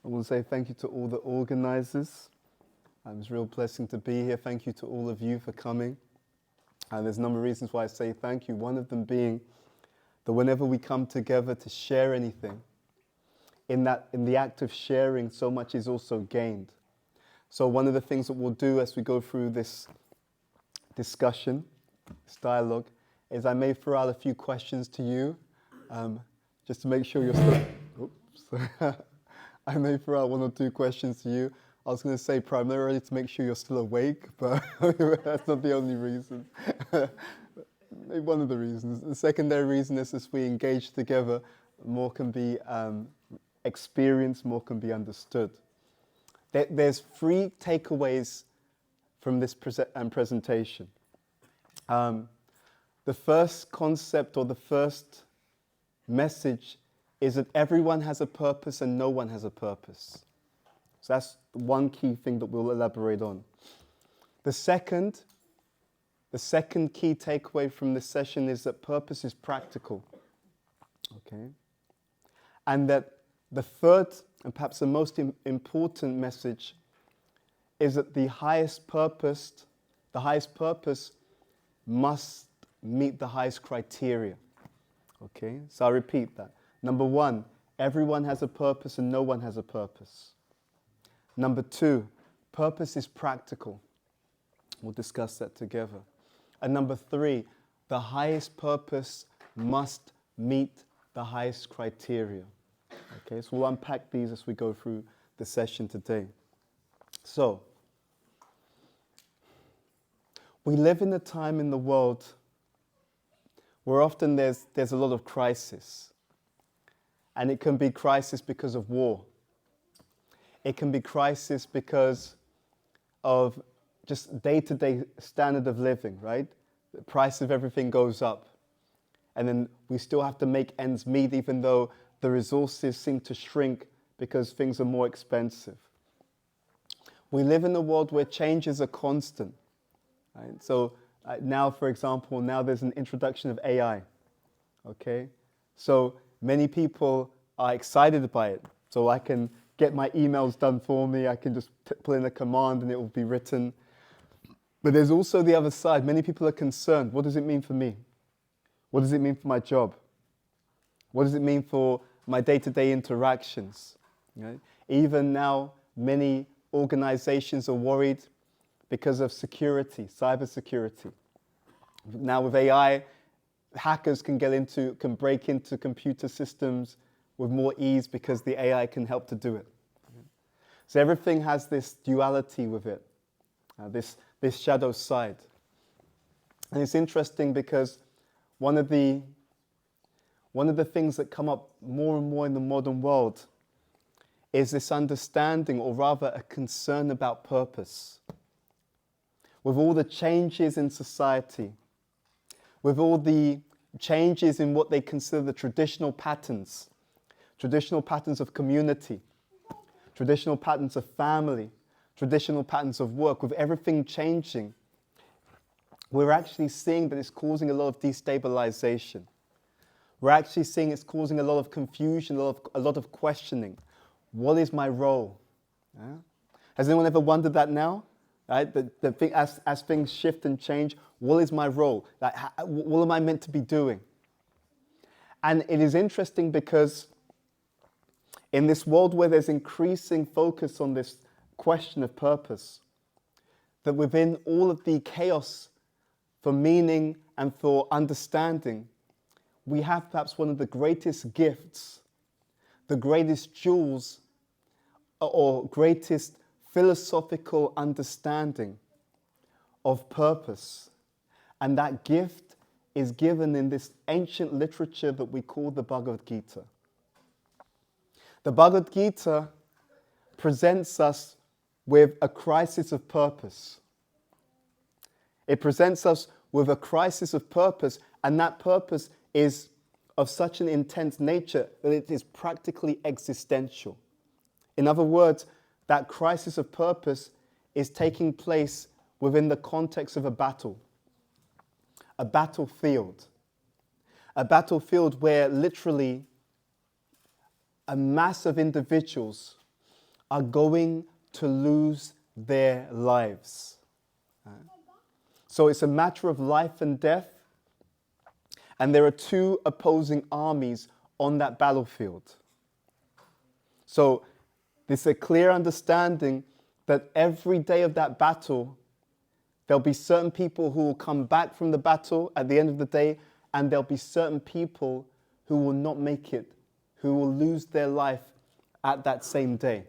I want to say thank you to all the organizers. It's a real blessing to be here. Thank you to all of you for coming. And there's a number of reasons why I say thank you. One of them being that whenever we come together to share anything, in the act of sharing, so much is also gained. So one of the things that we'll do as we go through this discussion, this dialogue, is I may throw out a few questions to you, just to make sure you're still... Oops. I may throw out one or two questions to you. I was going to say primarily to make sure you're still awake, but that's not the only reason. Maybe one of the reasons. The secondary reason is as we engage together, more can be experienced, more can be understood. There's three takeaways from this presentation. The first concept or the first message is that everyone has a purpose and no one has a purpose. So that's one key thing that we'll elaborate on. The second key takeaway from this session is that purpose is practical. Okay? And that the third and perhaps the most important message is that the highest purpose must meet the highest criteria. Okay? So I'll repeat that. Number one, everyone has a purpose and no one has a purpose. Number two, purpose is practical. We'll discuss that together. And number three, the highest purpose must meet the highest criteria. Okay, so we'll unpack these as we go through the session today. So, we live in a time in the world where often there's a lot of crisis. And it can be crisis because of war. It can be crisis because of just day-to-day standard of living, right? The price of everything goes up. And then we still have to make ends meet even though the resources seem to shrink because things are more expensive. We live in a world where changes are constant. Right? So now, for example, now there's an introduction of AI. Okay? So many people are excited by it. So I can get my emails done for me. I can just put in a command and it will be written. But there's also the other side. Many people are concerned. What does it mean for me? What does it mean for my job? What does it mean for my day-to-day interactions? Right? Even now, many organizations are worried because of security, cybersecurity. Now with AI, hackers can break into computer systems with more ease because the AI can help to do it. So everything has this duality with it, this shadow side. And it's interesting because one of the things that come up more and more in the modern world is this understanding, or rather a concern about purpose. With all the changes in society, with all the changes in what they consider the traditional patterns of community, traditional patterns of family, traditional patterns of work, with everything changing, we're actually seeing that it's causing a lot of destabilization. We're actually seeing it's causing a lot of confusion, a lot of questioning. What is my role? Yeah? Has anyone ever wondered that now? Right? As things shift and change, what is my role? Like, what am I meant to be doing? And it is interesting because in this world where there's increasing focus on this question of purpose, that within all of the chaos for meaning and for understanding, we have perhaps one of the greatest gifts, the greatest jewels, or greatest philosophical understanding of purpose. And that gift is given in this ancient literature that we call the Bhagavad Gita. The Bhagavad Gita presents us with a crisis of purpose. It presents us with a crisis of purpose, and that purpose is of such an intense nature that it is practically existential. In other words, that crisis of purpose is taking place within the context of a battlefield. A battlefield where literally a mass of individuals are going to lose their lives. So it's a matter of life and death, and there are two opposing armies on that battlefield. So there's a clear understanding that every day of that battle, there'll be certain people who will come back from the battle at the end of the day, and there'll be certain people who will not make it, who will lose their life at that same day.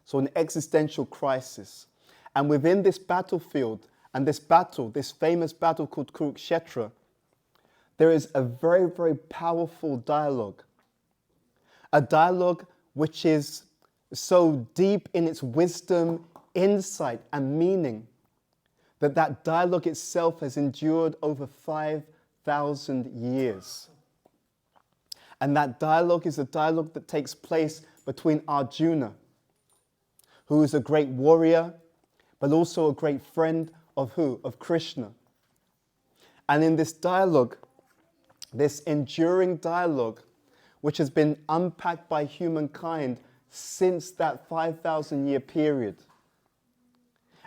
So an existential crisis. And within this battlefield, and this battle, this famous battle called Kurukshetra, there is a very, very powerful dialogue. A dialogue which is so deep in its wisdom, insight, and meaning that that dialogue itself has endured over 5,000 years. And that dialogue is a dialogue that takes place between Arjuna, who is a great warrior, but also a great friend of who? Of Krishna. And in this dialogue, this enduring dialogue, which has been unpacked by humankind since that 5,000 year period,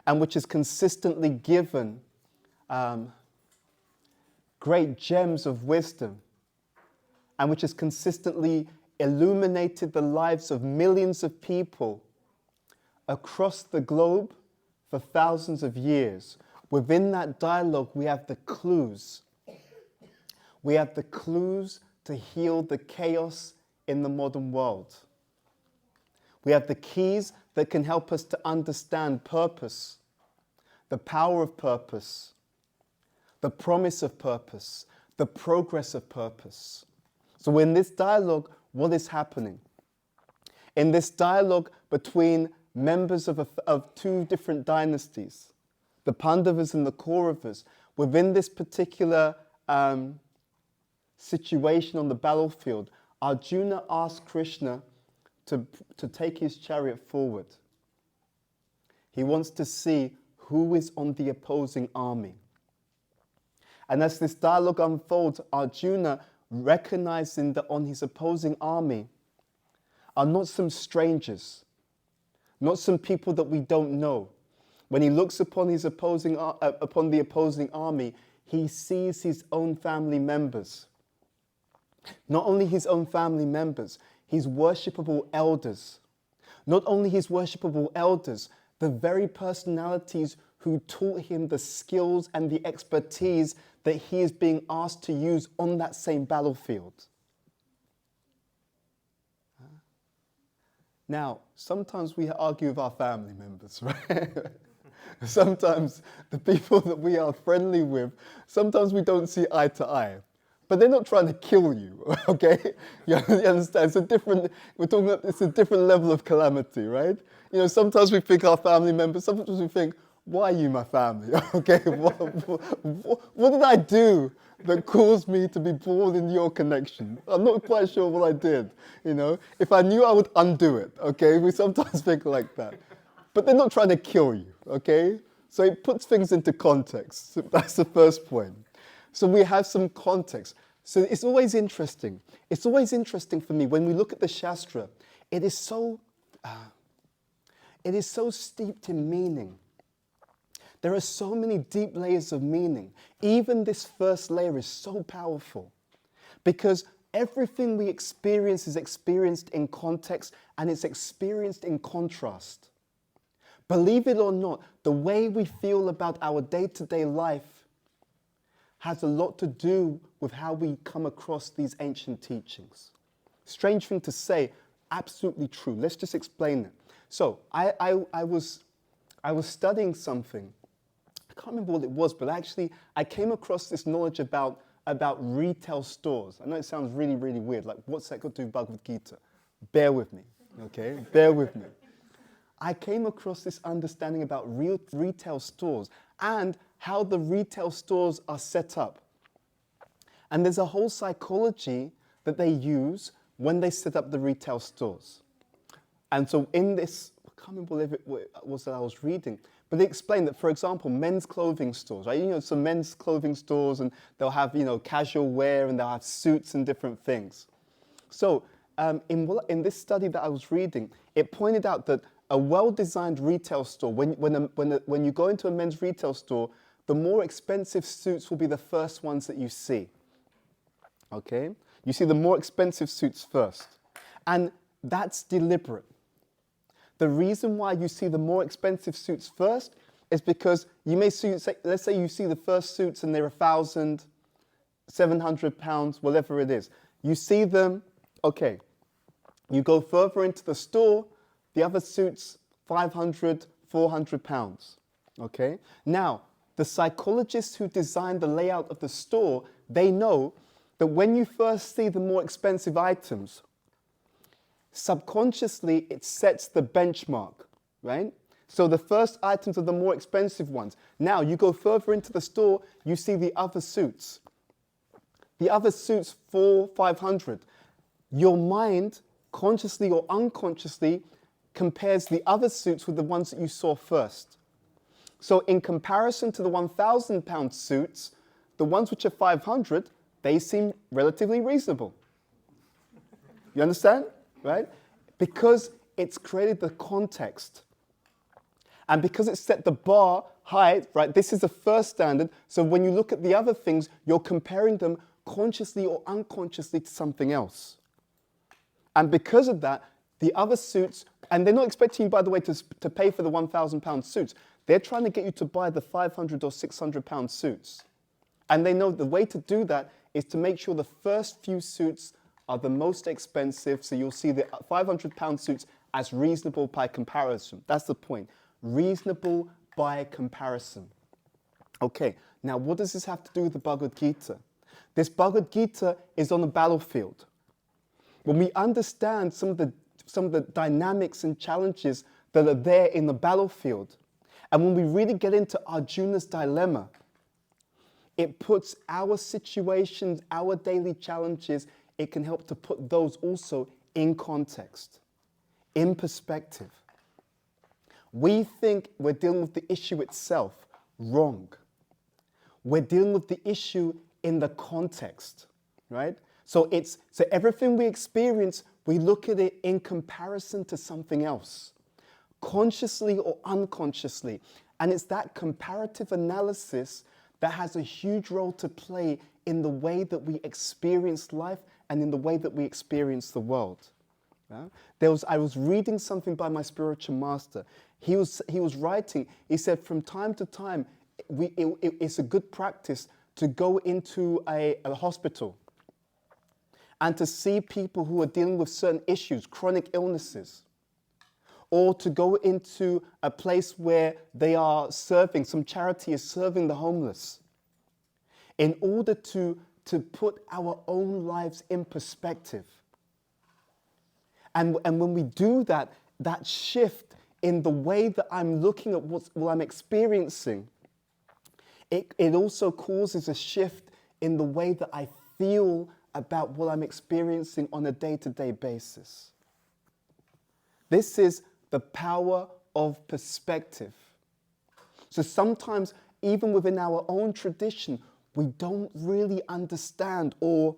and which has consistently given great gems of wisdom, and which has consistently illuminated the lives of millions of people across the globe for thousands of years. Within that dialogue, we have the clues. We have the clues to heal the chaos in the modern world. We have the keys that can help us to understand purpose, the power of purpose, the promise of purpose, the progress of purpose. So in this dialogue, what is happening? In this dialogue between members of two different dynasties, the Pandavas and the Kauravas, within this particular situation on the battlefield, Arjuna asked Krishna to take his chariot forward. He wants to see who is on the opposing army. And as this dialogue unfolds, Arjuna, recognizing that on his opposing army are not some strangers, not some people that we don't know. When he looks upon the opposing army, he sees his own family members. Not only his own family members, his worshipable elders. Not only his worshipable elders, the very personalities who taught him the skills and the expertise that he is being asked to use on that same battlefield. Now, sometimes we argue with our family members, right? Sometimes the people that we are friendly with, sometimes we don't see eye to eye. But they're not trying to kill you, okay? You understand? It's a different level of calamity, right? You know, sometimes we think our family members, sometimes we think, why are you my family? Okay, what did I do that caused me to be born in your connection? I'm not quite sure what I did, you know? If I knew, I would undo it, okay? We sometimes think like that. But they're not trying to kill you, okay? So it puts things into context. That's the first point. So we have some context. So it's always interesting. It's always interesting for me when we look at the Shastra. It is so steeped in meaning. There are so many deep layers of meaning. Even this first layer is so powerful because everything we experience is experienced in context and it's experienced in contrast. Believe it or not, the way we feel about our day-to-day life has a lot to do with how we come across these ancient teachings. Strange thing to say, absolutely true. Let's just explain it. So I was studying something. I can't remember what it was, but actually I came across this knowledge about retail stores. I know it sounds really, really weird. Like, what's that got to do with Bhagavad Gita? Bear with me, okay? Bear with me. I came across this understanding about retail stores and how the retail stores are set up. And there's a whole psychology that they use when they set up the retail stores. And so in this, I can't remember what it was that I was reading, but they explained that, for example, men's clothing stores, right? You know, some men's clothing stores and they'll have, you know, casual wear and they'll have suits and different things. So in this study that I was reading, it pointed out that a well-designed retail store, when you go into a men's retail store, the more expensive suits will be the first ones that you see. Okay? You see the more expensive suits first. And that's deliberate. The reason why you see the more expensive suits first is because you may see, let's say you see the first suits and they're £1,700, whatever it is. You see them, okay. You go further into the store, the other suits, £500, £400, okay? Now, the psychologists who designed the layout of the store, they know that when you first see the more expensive items, subconsciously it sets the benchmark, right? So the first items are the more expensive ones. Now, you go further into the store, you see the other suits. The other suits, 400, 500. Your mind, consciously or unconsciously, compares the other suits with the ones that you saw first. So in comparison to the £1,000 suits, the ones which are 500, they seem relatively reasonable. You understand? Right? Because it's created the context. And because it's set the bar high, right, this is the first standard, so when you look at the other things, you're comparing them consciously or unconsciously to something else. And because of that, the other suits, and they're not expecting you, by the way, to pay for the £1,000 suits. They're trying to get you to buy the £500 or £600 suits. And they know the way to do that is to make sure the first few suits are the most expensive, so you'll see the £500 suits as reasonable by comparison. That's the point. Reasonable by comparison. Okay, now what does this have to do with the Bhagavad Gita? This Bhagavad Gita is on a battlefield. When we understand some of the dynamics and challenges that are there in the battlefield, and when we really get into Arjuna's dilemma, it puts our situations, our daily challenges, it can help to put those also in context, in perspective. We think we're dealing with the issue itself. Wrong. We're dealing with the issue in the context, right? So everything we experience, we look at it in comparison to something else, consciously or unconsciously. And it's that comparative analysis that has a huge role to play in the way that we experience life and in the way that we experience the world. Yeah? I was reading something by my spiritual master. He was writing, he said, from time to time, it's a good practice to go into a hospital and to see people who are dealing with certain issues, chronic illnesses, or to go into a place where they are serving, some charity is serving the homeless, in order to put our own lives in perspective. And when we do that, that shift in the way that I'm looking at what I'm experiencing, it also causes a shift in the way that I feel about what I'm experiencing on a day-to-day basis. This is the power of perspective. So sometimes, even within our own tradition, we don't really understand, or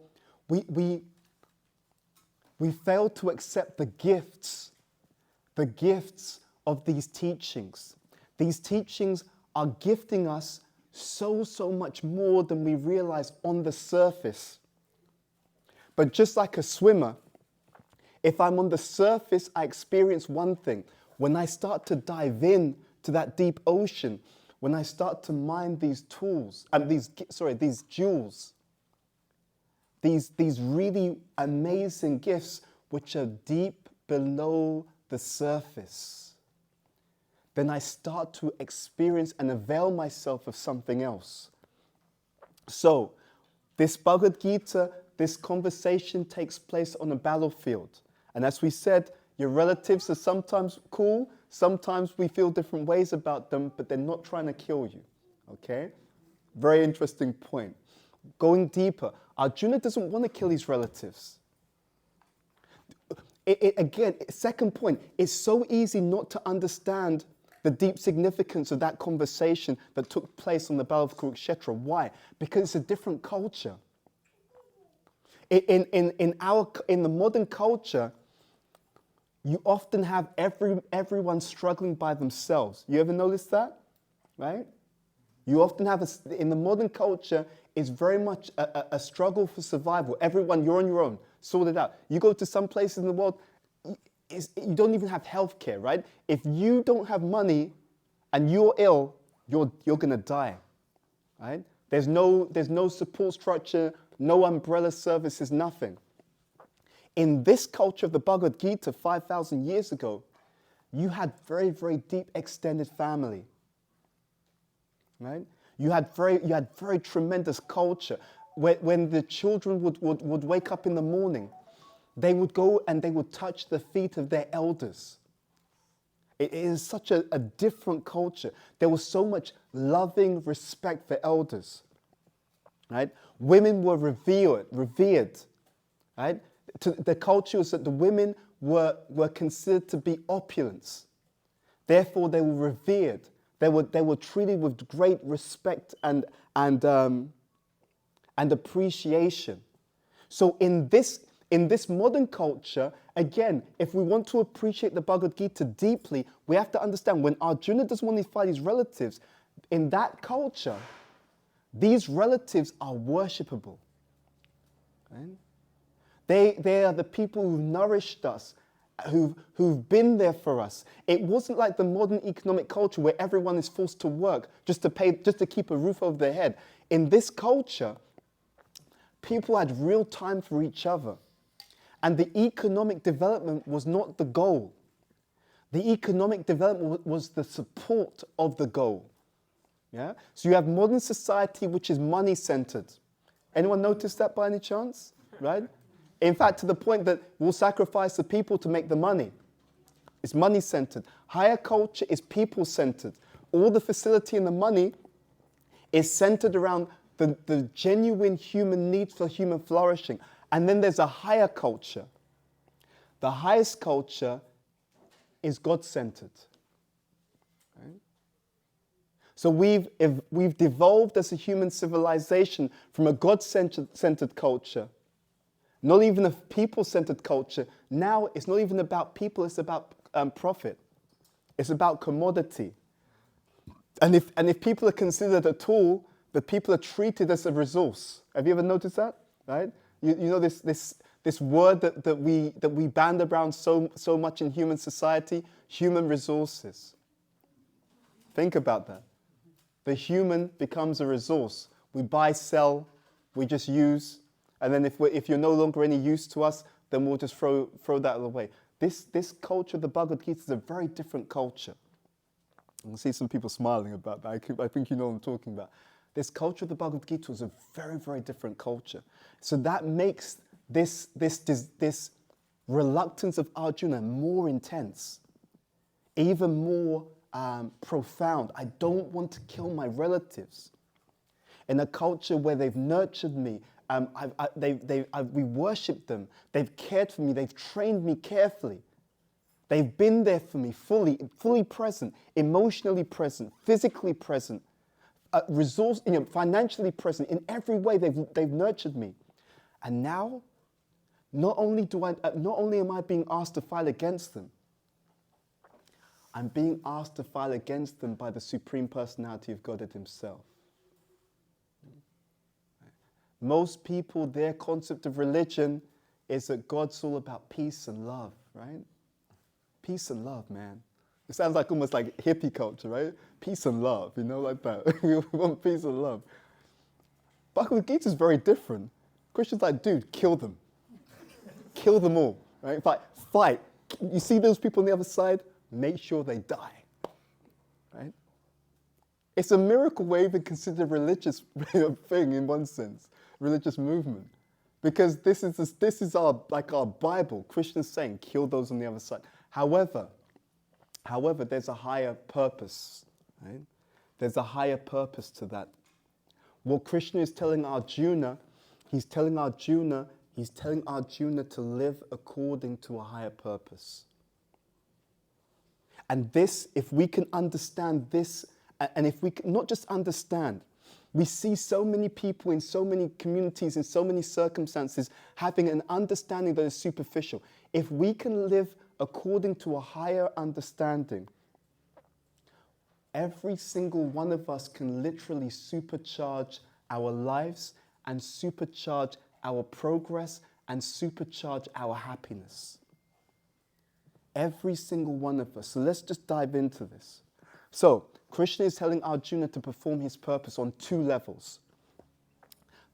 we fail to accept the gifts of these teachings. These teachings are gifting us so much more than we realize on the surface. But just like a swimmer, if I'm on the surface, I experience one thing. When I start to dive in to that deep ocean, when I start to mine these these jewels, these really amazing gifts which are deep below the surface, then I start to experience and avail myself of something else. So, this Bhagavad Gita, this conversation takes place on a battlefield. And as we said, your relatives are sometimes cool, sometimes we feel different ways about them, but they're not trying to kill you, okay? Very interesting point. Going deeper, Arjuna doesn't want to kill his relatives. Again, second point, it's so easy not to understand the deep significance of that conversation that took place on the battle of Kurukshetra. Why? Because it's a different culture. In the modern culture, you often have everyone struggling by themselves. You ever notice that? Right? You often have, in the modern culture, it's very much a struggle for survival. Everyone, you're on your own, sort it out. You go to some places in the world, you don't even have healthcare, right? If you don't have money and you're ill, you're going to die, right? There's no support structure, no umbrella services, nothing. In this culture of the Bhagavad Gita 5,000 years ago, you had very, very deep extended family, right? You had very tremendous culture. When the children would wake up in the morning, they would go and they would touch the feet of their elders. It is such a different culture. There was so much loving respect for elders, right? Women were revered, right? The culture was that the women were considered to be opulence. Therefore, they were revered. They were treated with great respect and appreciation. So in this modern culture, again, if we want to appreciate the Bhagavad Gita deeply, we have to understand when Arjuna doesn't want to fight his relatives, in that culture, these relatives are worshipable. Right? They are the people who nourished us, who've been there for us. It wasn't like the modern economic culture where everyone is forced to work just to keep a roof over their head. In this culture, people had real time for each other. And the economic development was not the goal. The economic development was the support of the goal. Yeah? So you have modern society which is money-centered. Anyone notice that by any chance? Right? In fact, to the point that we'll sacrifice the people to make the money. It's money-centered. Higher culture is people-centered. All the facility and the money is centered around the genuine human need for human flourishing. And then there's a higher culture. The highest culture is God-centered. Right? So we've devolved as a human civilization from a God-centered culture, not even a people-centered culture. Now it's not even about people, it's about profit. It's about commodity. And if people are considered a tool, the people are treated as a resource. Have you ever noticed that? Right? You know this word that we band around so much in human society, human resources. Think about that. The human becomes a resource. We buy, sell, we just use, and then if you're no longer any use to us, then we'll just throw that away. This culture of the Bhagavad Gita is a very different culture. I can see some people smiling about that. I think you know what I'm talking about. This culture of the Bhagavad Gita is a very, very different culture. So that makes this reluctance of Arjuna more intense, even more profound. I don't want to kill my relatives. In a culture where they've nurtured me, we worship them, they've cared for me, they've trained me carefully. They've been there for me, fully present, emotionally present, physically present, financially present. In every way, they've nurtured me. And now, not only am I being asked to fight against them, I'm being asked to fight against them by the Supreme Personality of Godhead Himself. Most people, their concept of religion is that God's all about peace and love, right? Peace and love, man. It sounds like almost like hippie culture, right? Peace and love, like that. We want peace and love. Bhagavad Gita is very different. Christians like, dude, kill them. Kill them all, right? Fight. You see those people on the other side? Make sure they die, right? It's a miracle we're even considered a religious thing in one sense, religious movement. Because this is our Bible, Christians saying, kill those on the other side. However, there's a higher purpose, right? There's a higher purpose to that. What Krishna is telling Arjuna, he's telling Arjuna to live according to a higher purpose. And this, if we can understand this, and if we can not just understand, We see so many people in so many communities, in so many circumstances, having an understanding that is superficial. If we can live according to a higher understanding, every single one of us can literally supercharge our lives and supercharge our progress and supercharge our happiness. Every single one of us. So let's just dive into this. So, Krishna is telling Arjuna to perform his purpose on 2 levels.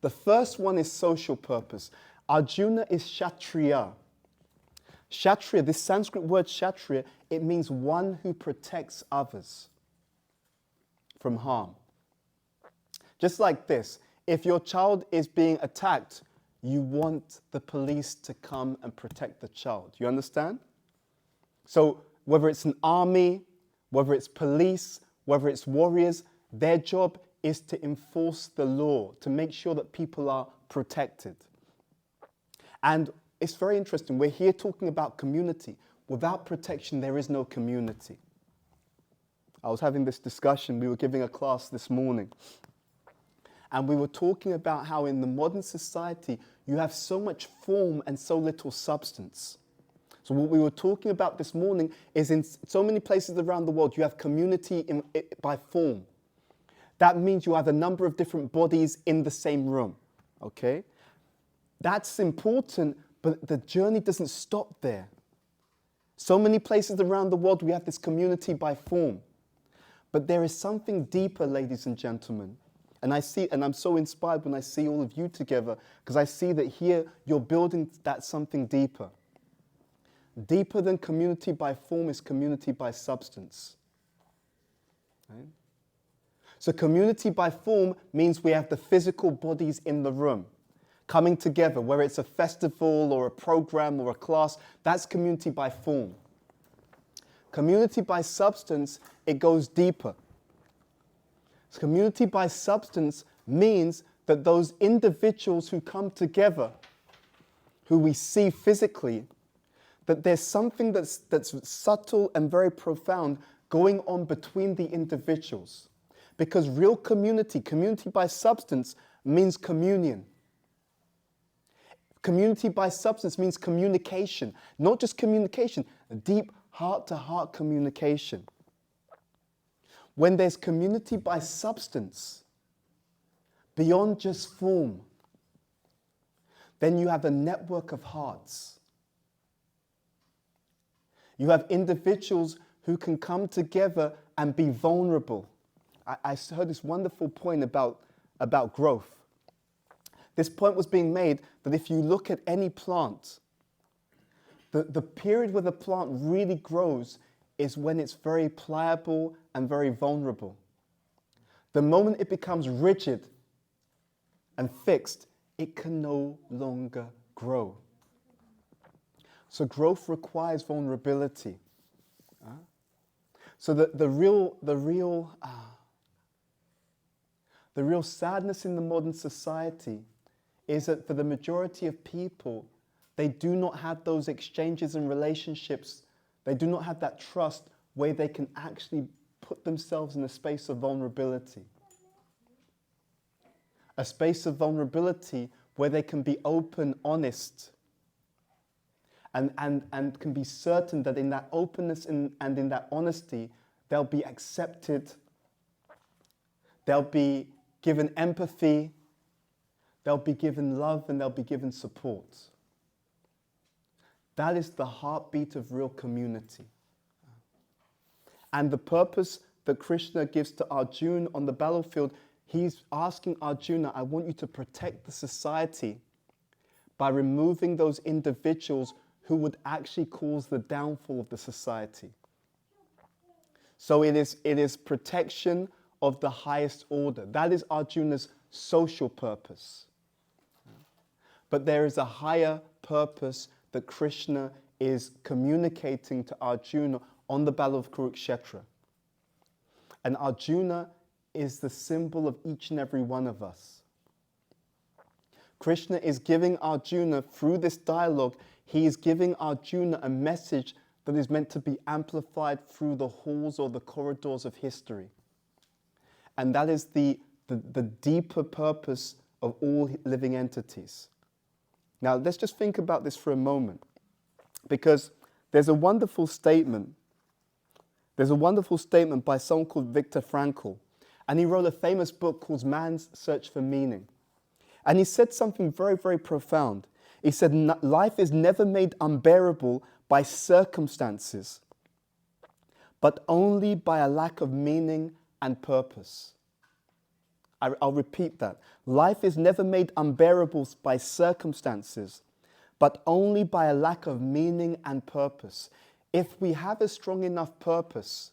The first one is social purpose. Arjuna is Kshatriya. Kshatriya, this Sanskrit word Kshatriya, it means one who protects others from harm. Just like this, if your child is being attacked, you want the police to come and protect the child. You understand? So whether it's an army, whether it's police, whether it's warriors, their job is to enforce the law, to make sure that people are protected. And it's very interesting. We're here talking about community. Without protection, there is no community. I was having this discussion. We were giving a class this morning. And we were talking about how in the modern society, you have so much form and so little substance. So what we were talking about this morning is in so many places around the world, you have community by form. That means you have a number of different bodies in the same room, okay? That's important, but the journey doesn't stop there. So many places around the world, we have this community by form. But there is something deeper, ladies and gentlemen. And I'm so inspired when I see all of you together, because I see that here you're building that something deeper. Deeper than community by form is community by substance. Right? So community by form means we have the physical bodies in the room coming together, whether it's a festival or a program or a class. That's community by form. Community by substance, it goes deeper. So community by substance means that those individuals who come together, who we see physically, that there's something that's subtle and very profound going on between the individuals. Because real community by substance, means communion. Community by substance means communication. Not just communication, deep heart-to-heart communication. When there's community by substance, beyond just form, then you have a network of hearts. You have individuals who can come together and be vulnerable. I heard this wonderful point about growth. This point was being made that if you look at any plant, the period where the plant really grows is when it's very pliable and very vulnerable. The moment it becomes rigid and fixed, it can no longer grow. So growth requires vulnerability. So the real sadness in the modern society is that for the majority of people, they do not have those exchanges and relationships. They do not have that trust where they can actually put themselves in a space of vulnerability. A space of vulnerability where they can be open, honest, and can be certain that in that openness and in that honesty, they'll be accepted, they'll be given empathy, they'll be given love, and they'll be given support. That is the heartbeat of real community. And the purpose that Krishna gives to Arjuna on the battlefield, he's asking Arjuna, I want you to protect the society by removing those individuals who would actually cause the downfall of the society. So it is protection of the highest order. That is Arjuna's social purpose. But there is a higher purpose that Krishna is communicating to Arjuna on the battle of Kurukshetra. And Arjuna is the symbol of each and every one of us. Krishna is giving Arjuna, through this dialogue, he is giving Arjuna a message that is meant to be amplified through the halls or the corridors of history. And that is the the deeper purpose of all living entities. Now, let's just think about this for a moment, because there's a wonderful statement. There's a wonderful statement by someone called Viktor Frankl, and he wrote a famous book called Man's Search for Meaning. And he said something very, very profound. He said, life is never made unbearable by circumstances, but only by a lack of meaning and purpose. I'll repeat that. Life is never made unbearable by circumstances, but only by a lack of meaning and purpose. If we have a strong enough purpose,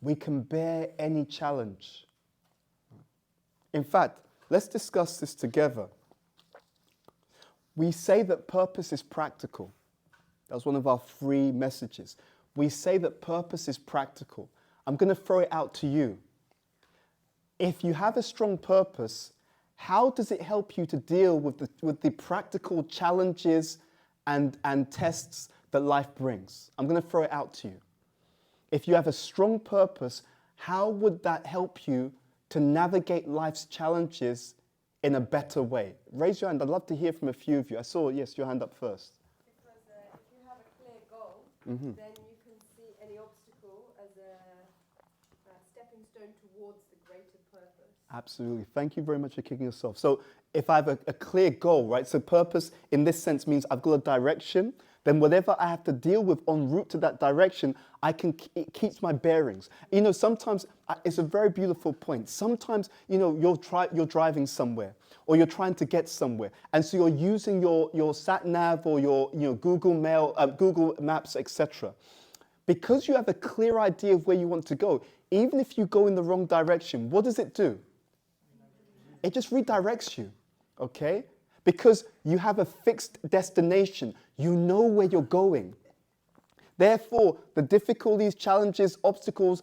we can bear any challenge. In fact, let's discuss this together. We say that purpose is practical. That was one of our 3 messages. We say that purpose is practical. I'm going to throw it out to you. If you have a strong purpose, how does it help you to deal with the practical challenges and tests that life brings? I'm going to throw it out to you. If you have a strong purpose, how would that help you to navigate life's challenges in a better way? Raise your hand. I'd love to hear from a few of you. I saw, yes, your hand up first. Because if you have a clear goal, then you can see any obstacle as a stepping stone towards the greater purpose. Absolutely. Thank you very much for kicking us off. So if I have a clear goal, right? So purpose in this sense means I've got a direction. Then whatever I have to deal with en route to that direction, it keeps my bearings. You know, sometimes, it's a very beautiful point. Sometimes, you know, you're driving somewhere, or you're trying to get somewhere, and so you're using your sat nav or your Google Maps, etc. Because you have a clear idea of where you want to go, even if you go in the wrong direction, what does it do? It just redirects you, okay? Because you have a fixed destination. You know where you're going. Therefore, the difficulties, challenges, obstacles,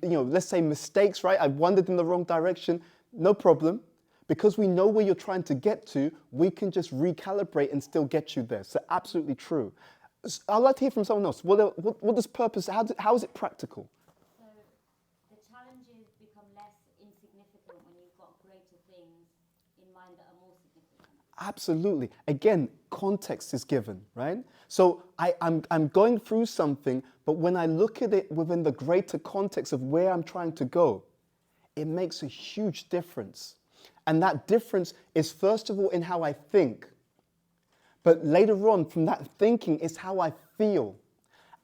let's say mistakes, right? I wandered in the wrong direction. No problem. Because we know where you're trying to get to, we can just recalibrate and still get you there. So absolutely true. I'd like to hear from someone else. What does purpose, how is it practical? So the challenges become less insignificant when you've got greater things in mind that are more significant. Absolutely. Again, context is given, right? So I'm going through something, but when I look at it within the greater context of where I'm trying to go, it makes a huge difference. And that difference is first of all in how I think. But later on, from that thinking is how I feel.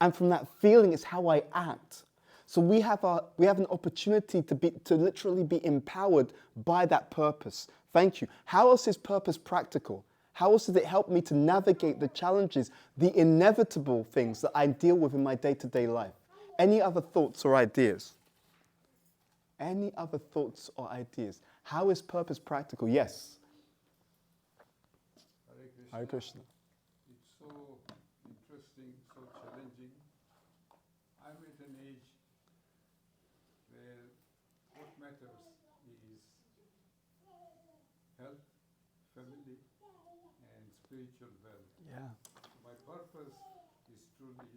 And from that feeling is how I act. So we have an opportunity to literally be empowered by that purpose. Thank you. How else is purpose practical? How else does it help me to navigate the challenges, the inevitable things that I deal with in my day-to-day life? Any other thoughts or ideas? Any other thoughts or ideas? How is purpose practical? Yes. Hare Krishna. It's so interesting, so challenging. I'm at an age where what matters is health, family, and spiritual wealth. Yeah. My purpose is truly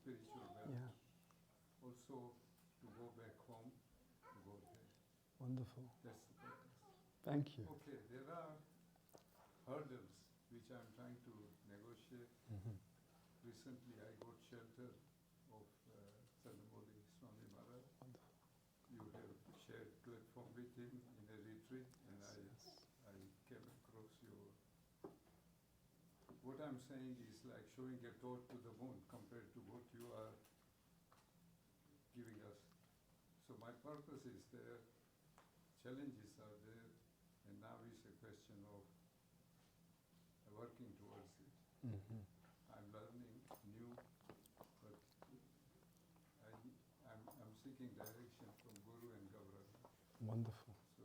spiritual wealth. Yeah. Also, to go back home, to go there. Wonderful. That's the purpose. Thank you. Okay, there are hurdles which I'm trying to negotiate. Recently, I got shelter of Chandramouli Swami Maharaj. You have shared platform with him in a retreat, and I came across your. What I'm saying is like showing a torch to the moon compared to what you are giving us. So my purpose is there, challenges are there, and now is a question of working towards it. I'm learning new, but I'm seeking direction from Guru and Gaurav. Wonderful. So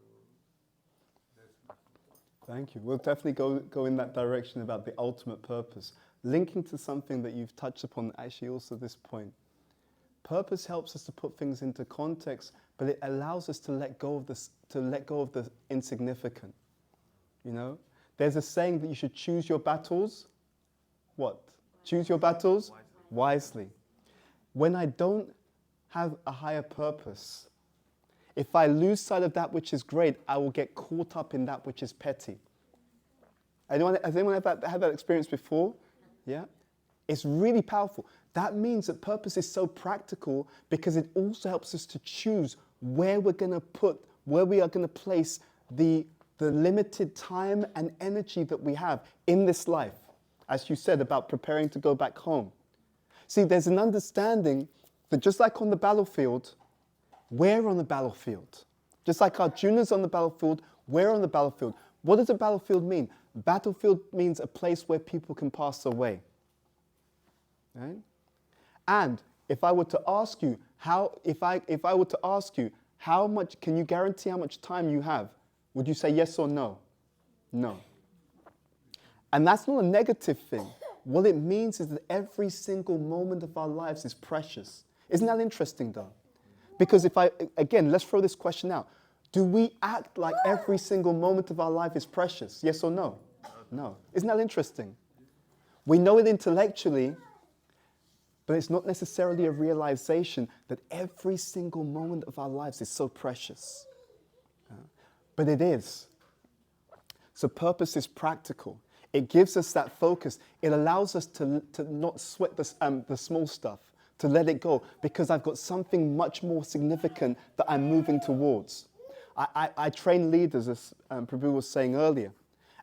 that's my focus. Thank you. We'll definitely go in that direction about the ultimate purpose. Linking to something that you've touched upon, actually also this point. Purpose helps us to put things into context, but it allows us to let go of the insignificant. You know? There's a saying that you should choose your battles. What? Choose your battles wisely. When I don't have a higher purpose, If I lose sight of that which is great, I will get caught up in that which is petty. Has anyone ever had that experience before? Yeah? It's really powerful. That means that purpose is so practical because it also helps us to choose where we are going to place the limited time and energy that we have in this life. As you said about preparing to go back home. See, there's an understanding that just like on the battlefield, we're on the battlefield. Just like our juniors on the battlefield, we're on the battlefield. What does a battlefield mean? Battlefield means a place where people can pass away. Right? And if I were to ask you how much, can you guarantee how much time you have? Would you say yes or no? No. And that's not a negative thing. What it means is that every single moment of our lives is precious. Isn't that interesting though? Because let's throw this question out. Do we act like every single moment of our life is precious? Yes or no? No. Isn't that interesting? We know it intellectually, but it's not necessarily a realization that every single moment of our lives is so precious. But it is. So purpose is practical. It gives us that focus. It allows us to not sweat the small stuff, to let it go, because I've got something much more significant that I'm moving towards. I train leaders, as Prabhu was saying earlier,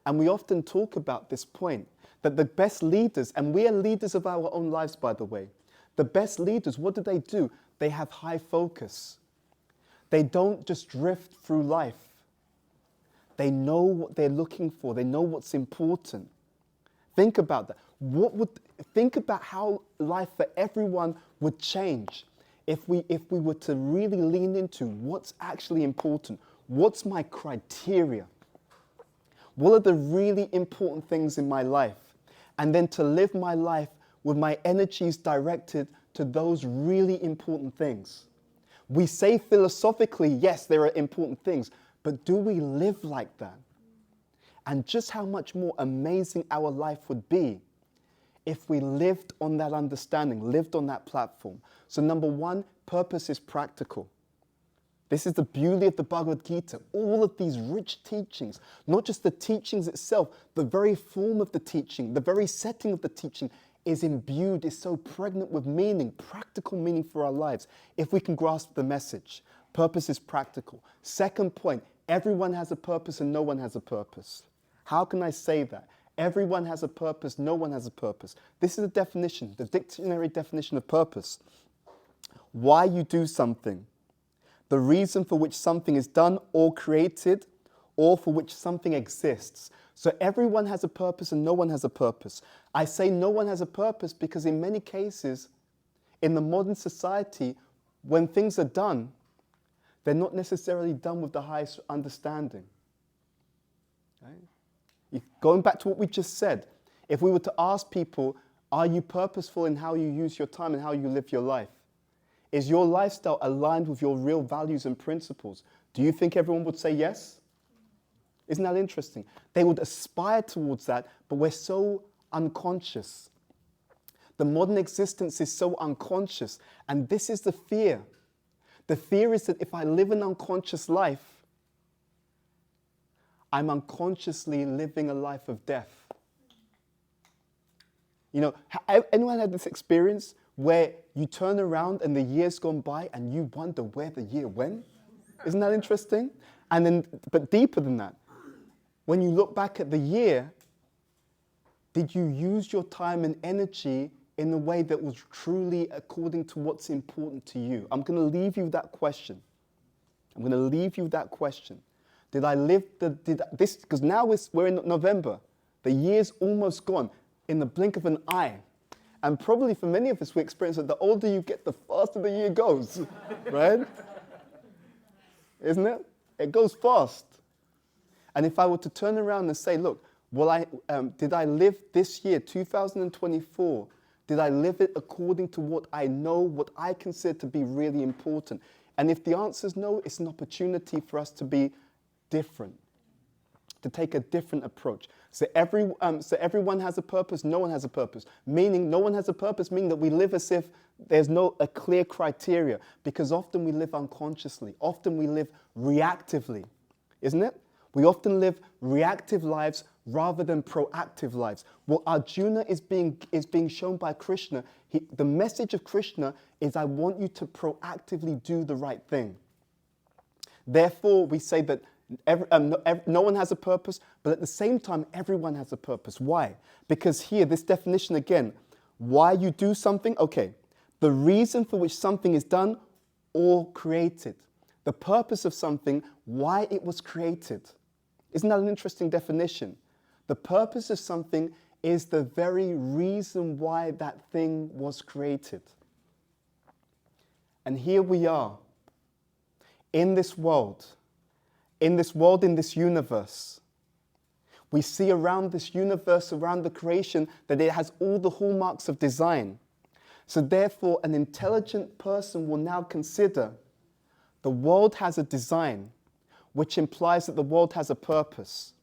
and we often talk about this point, that the best leaders, and we are leaders of our own lives, by the way, the best leaders, what do? They have high focus. They don't just drift through life. They know what they're looking for. They know what's important. Think about that. Think about how life for everyone would change if we were to really lean into what's actually important. What's my criteria? What are the really important things in my life? And then to live my life with my energies directed to those really important things. We say philosophically, yes, there are important things, but do we live like that? And just how much more amazing our life would be if we lived on that understanding, lived on that platform. So number one, purpose is practical. This is the beauty of the Bhagavad Gita. All of these rich teachings, not just the teachings itself, the very form of the teaching, the very setting of the teaching is imbued, is so pregnant with meaning, practical meaning for our lives. If we can grasp the message, purpose is practical. Second point, everyone has a purpose and no one has a purpose. How can I say that? Everyone has a purpose, no one has a purpose. This is a definition, the dictionary definition of purpose. Why you do something. The reason for which something is done or created, or for which something exists. So everyone has a purpose and no one has a purpose. I say no one has a purpose because in many cases, in the modern society, when things are done, they're not necessarily done with the highest understanding. Right? Going back to what we just said, if we were to ask people, are you purposeful in how you use your time and how you live your life? Is your lifestyle aligned with your real values and principles? Do you think everyone would say yes? Isn't that interesting? They would aspire towards that, but we're so unconscious. The modern existence is so unconscious, and this is the fear. The fear is that if I live an unconscious life, I'm unconsciously living a life of death. You know, anyone had this experience where you turn around and the year's gone by and you wonder where the year went? Isn't that interesting? And then, but deeper than that, when you look back at the year, did you use your time and energy in a way that was truly according to what's important to you? I'm going to leave you that question. Did I live this? Because now we're in November. The year's almost gone in the blink of an eye. And probably for many of us, we experience that the older you get, the faster the year goes, right? Isn't it? It goes fast. And if I were to turn around and say, look, did I live this year, 2024, did I live it according to what I know, what I consider to be really important? And if the answer is no, it's an opportunity for us to be different, to take a different approach. So everyone has a purpose, no one has a purpose. Meaning no one has a purpose, meaning that we live as if there's no a clear criteria, because often we live unconsciously. Often we live reactively, isn't it? We often live reactive lives rather than proactive lives. What Arjuna is being shown by Krishna, the message of Krishna is, I want you to proactively do the right thing. Therefore, we say that no one has a purpose, but at the same time, everyone has a purpose. Why? Because here, this definition again, why you do something, okay, the reason for which something is done or created. The purpose of something, why it was created. Isn't that an interesting definition? The purpose of something is the very reason why that thing was created. And here we are, in this world, in this universe. We see around this universe, around the creation, that it has all the hallmarks of design. So therefore, an intelligent person will now consider the world has a design, which implies that the world has a purpose.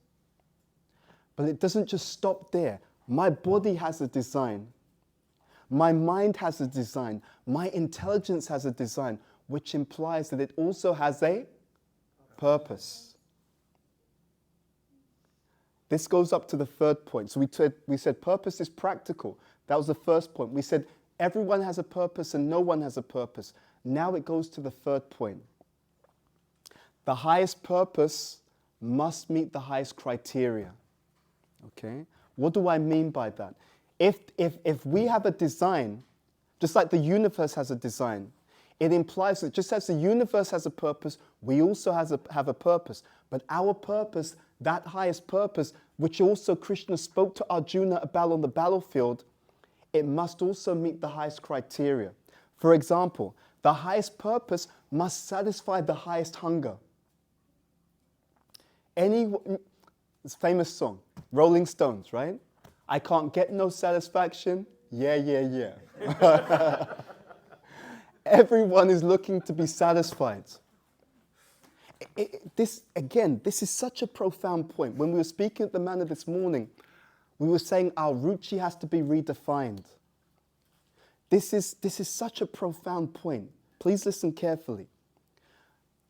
But it doesn't just stop there. My body has a design. My mind has a design. My intelligence has a design, which implies that it also has a purpose. This goes up to the third point. So we said purpose is practical. That was the first point. We said everyone has a purpose and no one has a purpose. Now it goes to the third point. The highest purpose must meet the highest criteria. Okay? What do I mean by that? If we have a design, just like the universe has a design, it implies that just as the universe has a purpose, we also have a purpose. But our purpose, that highest purpose, which also Krishna spoke to Arjuna about on the battlefield, it must also meet the highest criteria. For example, the highest purpose must satisfy the highest hunger. This famous song, Rolling Stones, right? I can't get no satisfaction. Yeah, yeah, yeah. Everyone is looking to be satisfied. This is such a profound point. When we were speaking at the manor this morning, we were saying our ruchi has to be redefined. This is such a profound point. Please listen carefully.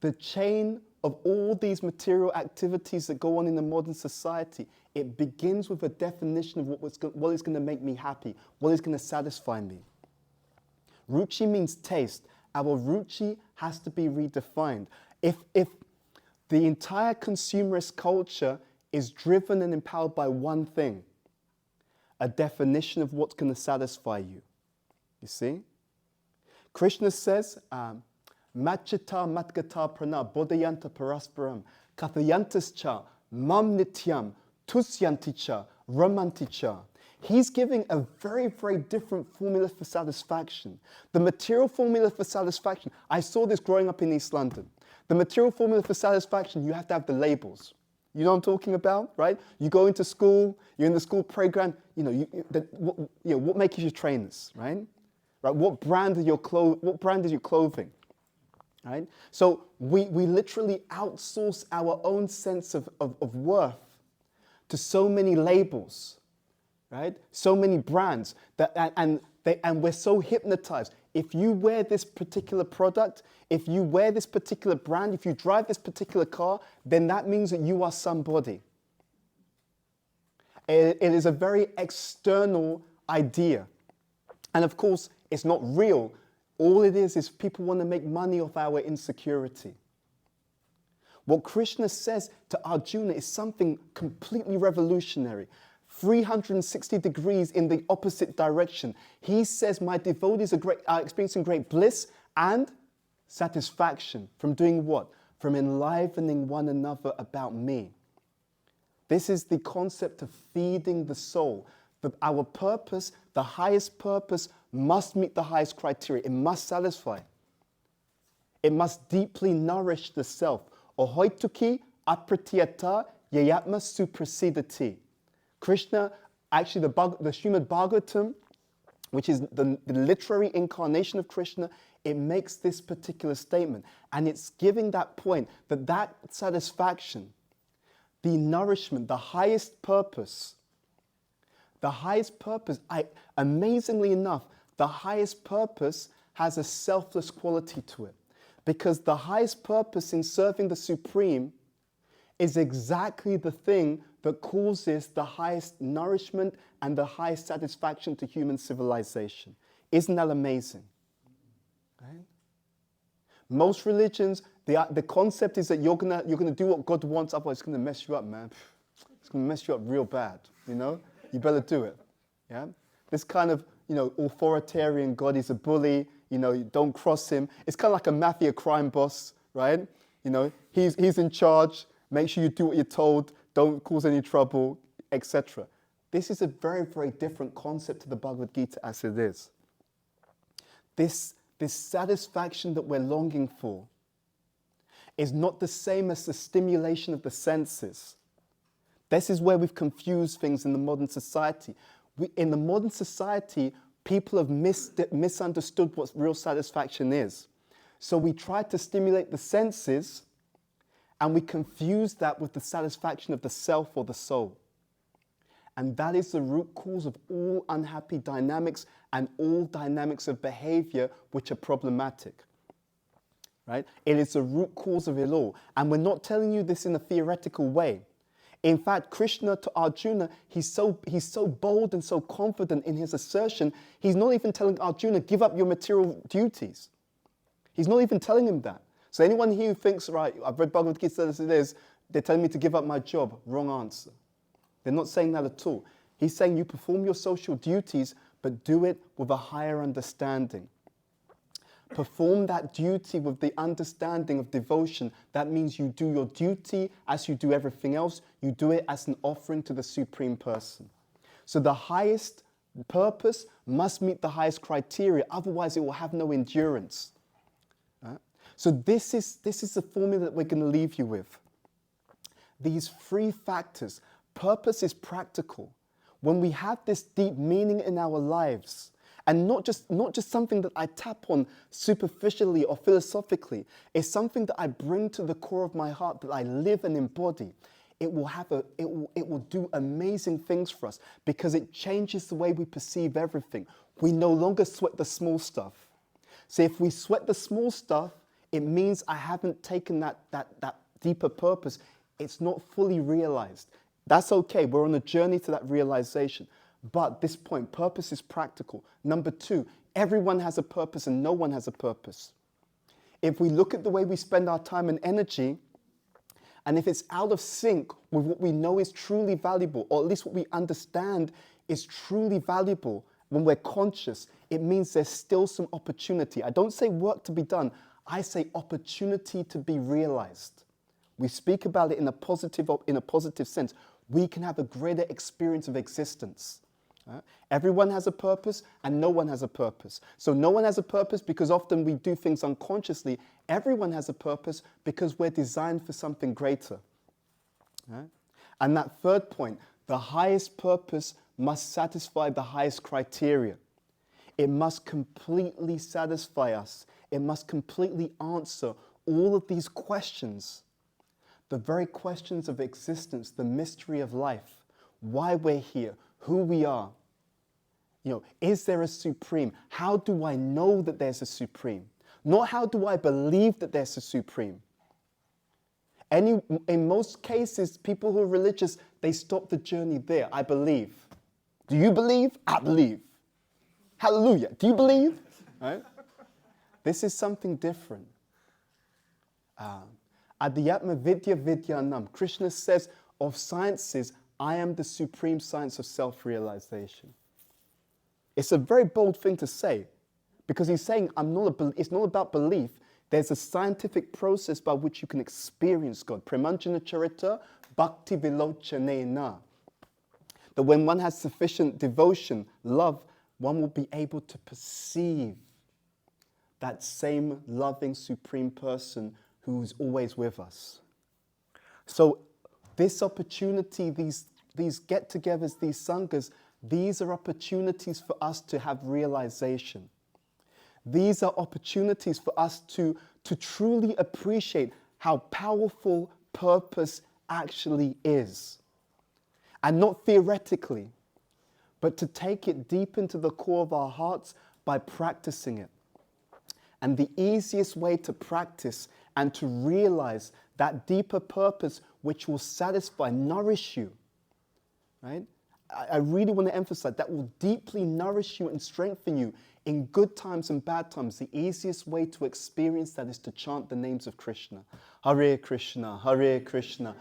The chain of all these material activities that go on in the modern society, it begins with a definition of what is going to make me happy, what is going to satisfy me. Ruchi means taste. Our ruchi has to be redefined. If the entire consumerist culture is driven and empowered by one thing, a definition of what's going to satisfy you. You see? Krishna says, Machita matgata prana bodhayanta parasparam kathayantascha mam nityam tusyanticha ramanticha. He's giving a very, very different formula for satisfaction. The material formula for satisfaction, I saw this growing up in East London. The material formula for satisfaction, you have to have the labels. You know what I'm talking about, right? You go into school, you're in the school program, what makes you trainers, right? Right? What brand is your clothing? Right? So we literally outsource our own sense of worth to so many labels, right? So many brands and we're so hypnotized. If you wear this particular product, if you wear this particular brand, if you drive this particular car, then that means that you are somebody. It is a very external idea. And of course, it's not real. All it is people want to make money off our insecurity. What Krishna says to Arjuna is something completely revolutionary. 360 degrees in the opposite direction. He says, my devotees are experiencing great bliss and satisfaction. From doing what? From enlivening one another about me. This is the concept of feeding the soul. Our purpose, the highest purpose, must meet the highest criteria. It must satisfy. It must deeply nourish the self. Ahoituki apratiyata yayatma suprasidati. Krishna, actually the Srimad Bhagavatam, which is the literary incarnation of Krishna, it makes this particular statement. And it's giving that point that satisfaction, the nourishment, the highest purpose, amazingly enough, the highest purpose has a selfless quality to it. Because the highest purpose in serving the Supreme is exactly the thing that causes the highest nourishment and the highest satisfaction to human civilization. Isn't that amazing? Right? Most religions, the concept is that you're gonna do what God wants, otherwise it's gonna mess you up, man. It's gonna mess you up real bad, you know? You better do it. Yeah? This kind of, authoritarian God is a bully, you don't cross him. It's kind of like a mafia crime boss, right? He's in charge, make sure you do what you're told, don't cause any trouble, etc. This is a very, very different concept to the Bhagavad Gita as it is. This satisfaction that we're longing for is not the same as the stimulation of the senses. This is where we've confused things in the modern society. In the modern society, people have misunderstood what real satisfaction is. So we try to stimulate the senses, and we confuse that with the satisfaction of the self or the soul. And that is the root cause of all unhappy dynamics and all dynamics of behavior which are problematic. Right? It is the root cause of it all. And we're not telling you this in a theoretical way. In fact, Krishna to Arjuna, he's so bold and so confident in his assertion, he's not even telling Arjuna, give up your material duties. He's not even telling him that. So anyone here who thinks, right, I've read Bhagavad Gita as it is, they're telling me to give up my job. Wrong answer. They're not saying that at all. He's saying you perform your social duties, but do it with a higher understanding. Perform that duty with the understanding of devotion. That means you do your duty as you do everything else. You do it as an offering to the Supreme Person. So the highest purpose must meet the highest criteria. Otherwise, it will have no endurance. Right? So this is the formula that we're going to leave you with. These three factors. Purpose is practical. When we have this deep meaning in our lives, and not just something that I tap on superficially or philosophically, it's something that I bring to the core of my heart, that I live and embody. It will do amazing things for us because it changes the way we perceive everything. We no longer sweat the small stuff. So if we sweat the small stuff, it means I haven't taken that deeper purpose. It's not fully realized. That's okay. We're on a journey to that realization. But this point, purpose is practical. Number two, everyone has a purpose and no one has a purpose. If we look at the way we spend our time and energy, and if it's out of sync with what we know is truly valuable, or at least what we understand is truly valuable when we're conscious, it means there's still some opportunity. I don't say work to be done. I say opportunity to be realized. We speak about it in a positive sense. We can have a greater experience of existence. Everyone has a purpose and no one has a purpose. So no one has a purpose because often we do things unconsciously. Everyone has a purpose because we're designed for something greater. And that third point, the highest purpose must satisfy the highest criteria. It must completely satisfy us. It must completely answer all of these questions. The very questions of existence, the mystery of life, why we're here, who we are. Is there a Supreme? How do I know that there's a Supreme? Not how do I believe that there's a Supreme. In most cases, people who are religious, they stop the journey there. I believe. Do you believe? I believe. Hallelujah. Do you believe? Right? This is something different. Adhyatma Vidya Vidyanam. Krishna says of sciences, I am the supreme science of self-realization. It's a very bold thing to say because he's saying it's not about belief. There's a scientific process by which you can experience God. Premanjana Charita Bhakti Vilochanena. That when one has sufficient devotion, love, one will be able to perceive that same loving supreme person who's always with us. So this opportunity, these get-togethers, these sanghas, these are opportunities for us to have realization. These are opportunities for us to truly appreciate how powerful purpose actually is. And not theoretically, but to take it deep into the core of our hearts by practicing it. And the easiest way to practice and to realize that deeper purpose which will satisfy, nourish you, right? I really want to emphasize that will deeply nourish you and strengthen you in good times and bad times. The easiest way to experience that is to chant the names of Krishna. Hare Krishna, Krishna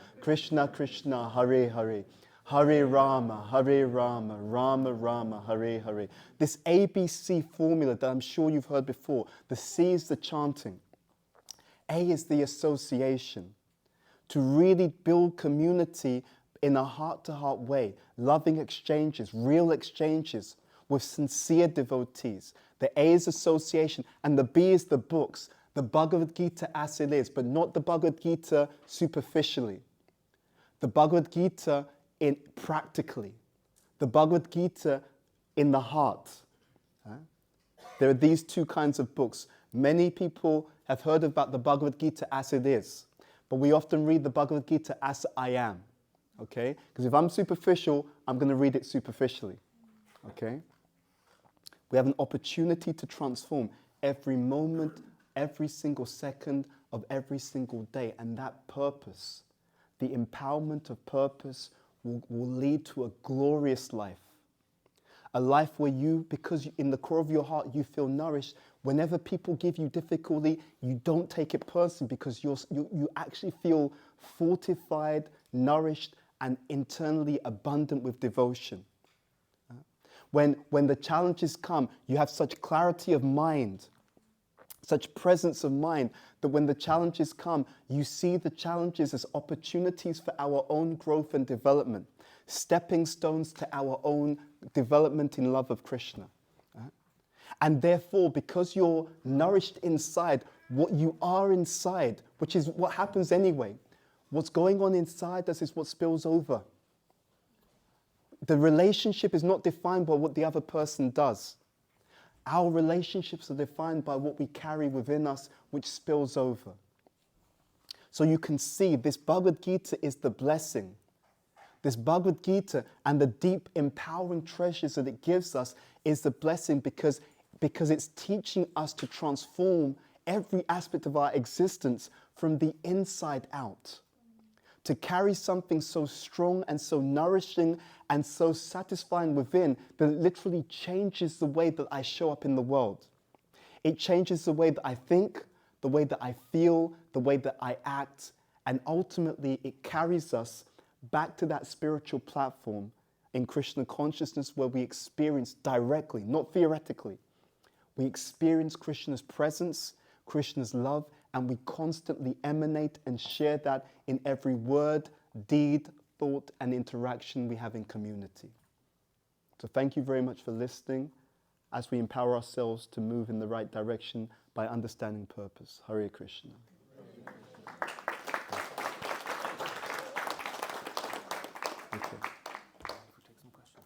Krishna, Hare Hare. Hare Rama, Rama Rama, Hare Hare. This ABC formula that I'm sure you've heard before. The C is the chanting. A is the association. To really build community in a heart-to-heart way, loving exchanges, real exchanges with sincere devotees. The A is association, and the B is the books, the Bhagavad Gita as it is, but not the Bhagavad Gita superficially. The Bhagavad Gita practically. The Bhagavad Gita in the heart. There are these two kinds of books. Many people have heard about the Bhagavad Gita as it is, but we often read the Bhagavad Gita as I am. Okay? Because if I'm superficial, I'm going to read it superficially. Okay? We have an opportunity to transform every moment, every single second of every single day. And that purpose, the empowerment of purpose, will lead to a glorious life. A life where you, because in the core of your heart you feel nourished, whenever people give you difficulty, you don't take it personally because you actually feel fortified, nourished, and internally abundant with devotion. When the challenges come, you have such clarity of mind, such presence of mind, that when the challenges come, you see the challenges as opportunities for our own growth and development, stepping stones to our own development in love of Krishna. And therefore, because you're nourished inside, what you are inside, which is what happens anyway, what's going on inside us is what spills over. The relationship is not defined by what the other person does. Our relationships are defined by what we carry within us, which spills over. So you can see this Bhagavad Gita is the blessing. This Bhagavad Gita and the deep empowering treasures that it gives us is the blessing because it's teaching us to transform every aspect of our existence from the inside out. To carry something so strong and so nourishing and so satisfying within that it literally changes the way that I show up in the world. It changes the way that I think, the way that I feel, the way that I act, and ultimately it carries us back to that spiritual platform in Krishna consciousness where we experience directly, not theoretically. We experience Krishna's presence, Krishna's love, and we constantly emanate and share that in every word, deed, thought, and interaction we have in community. So thank you very much for listening as we empower ourselves to move in the right direction by understanding purpose. Hare Krishna. Okay.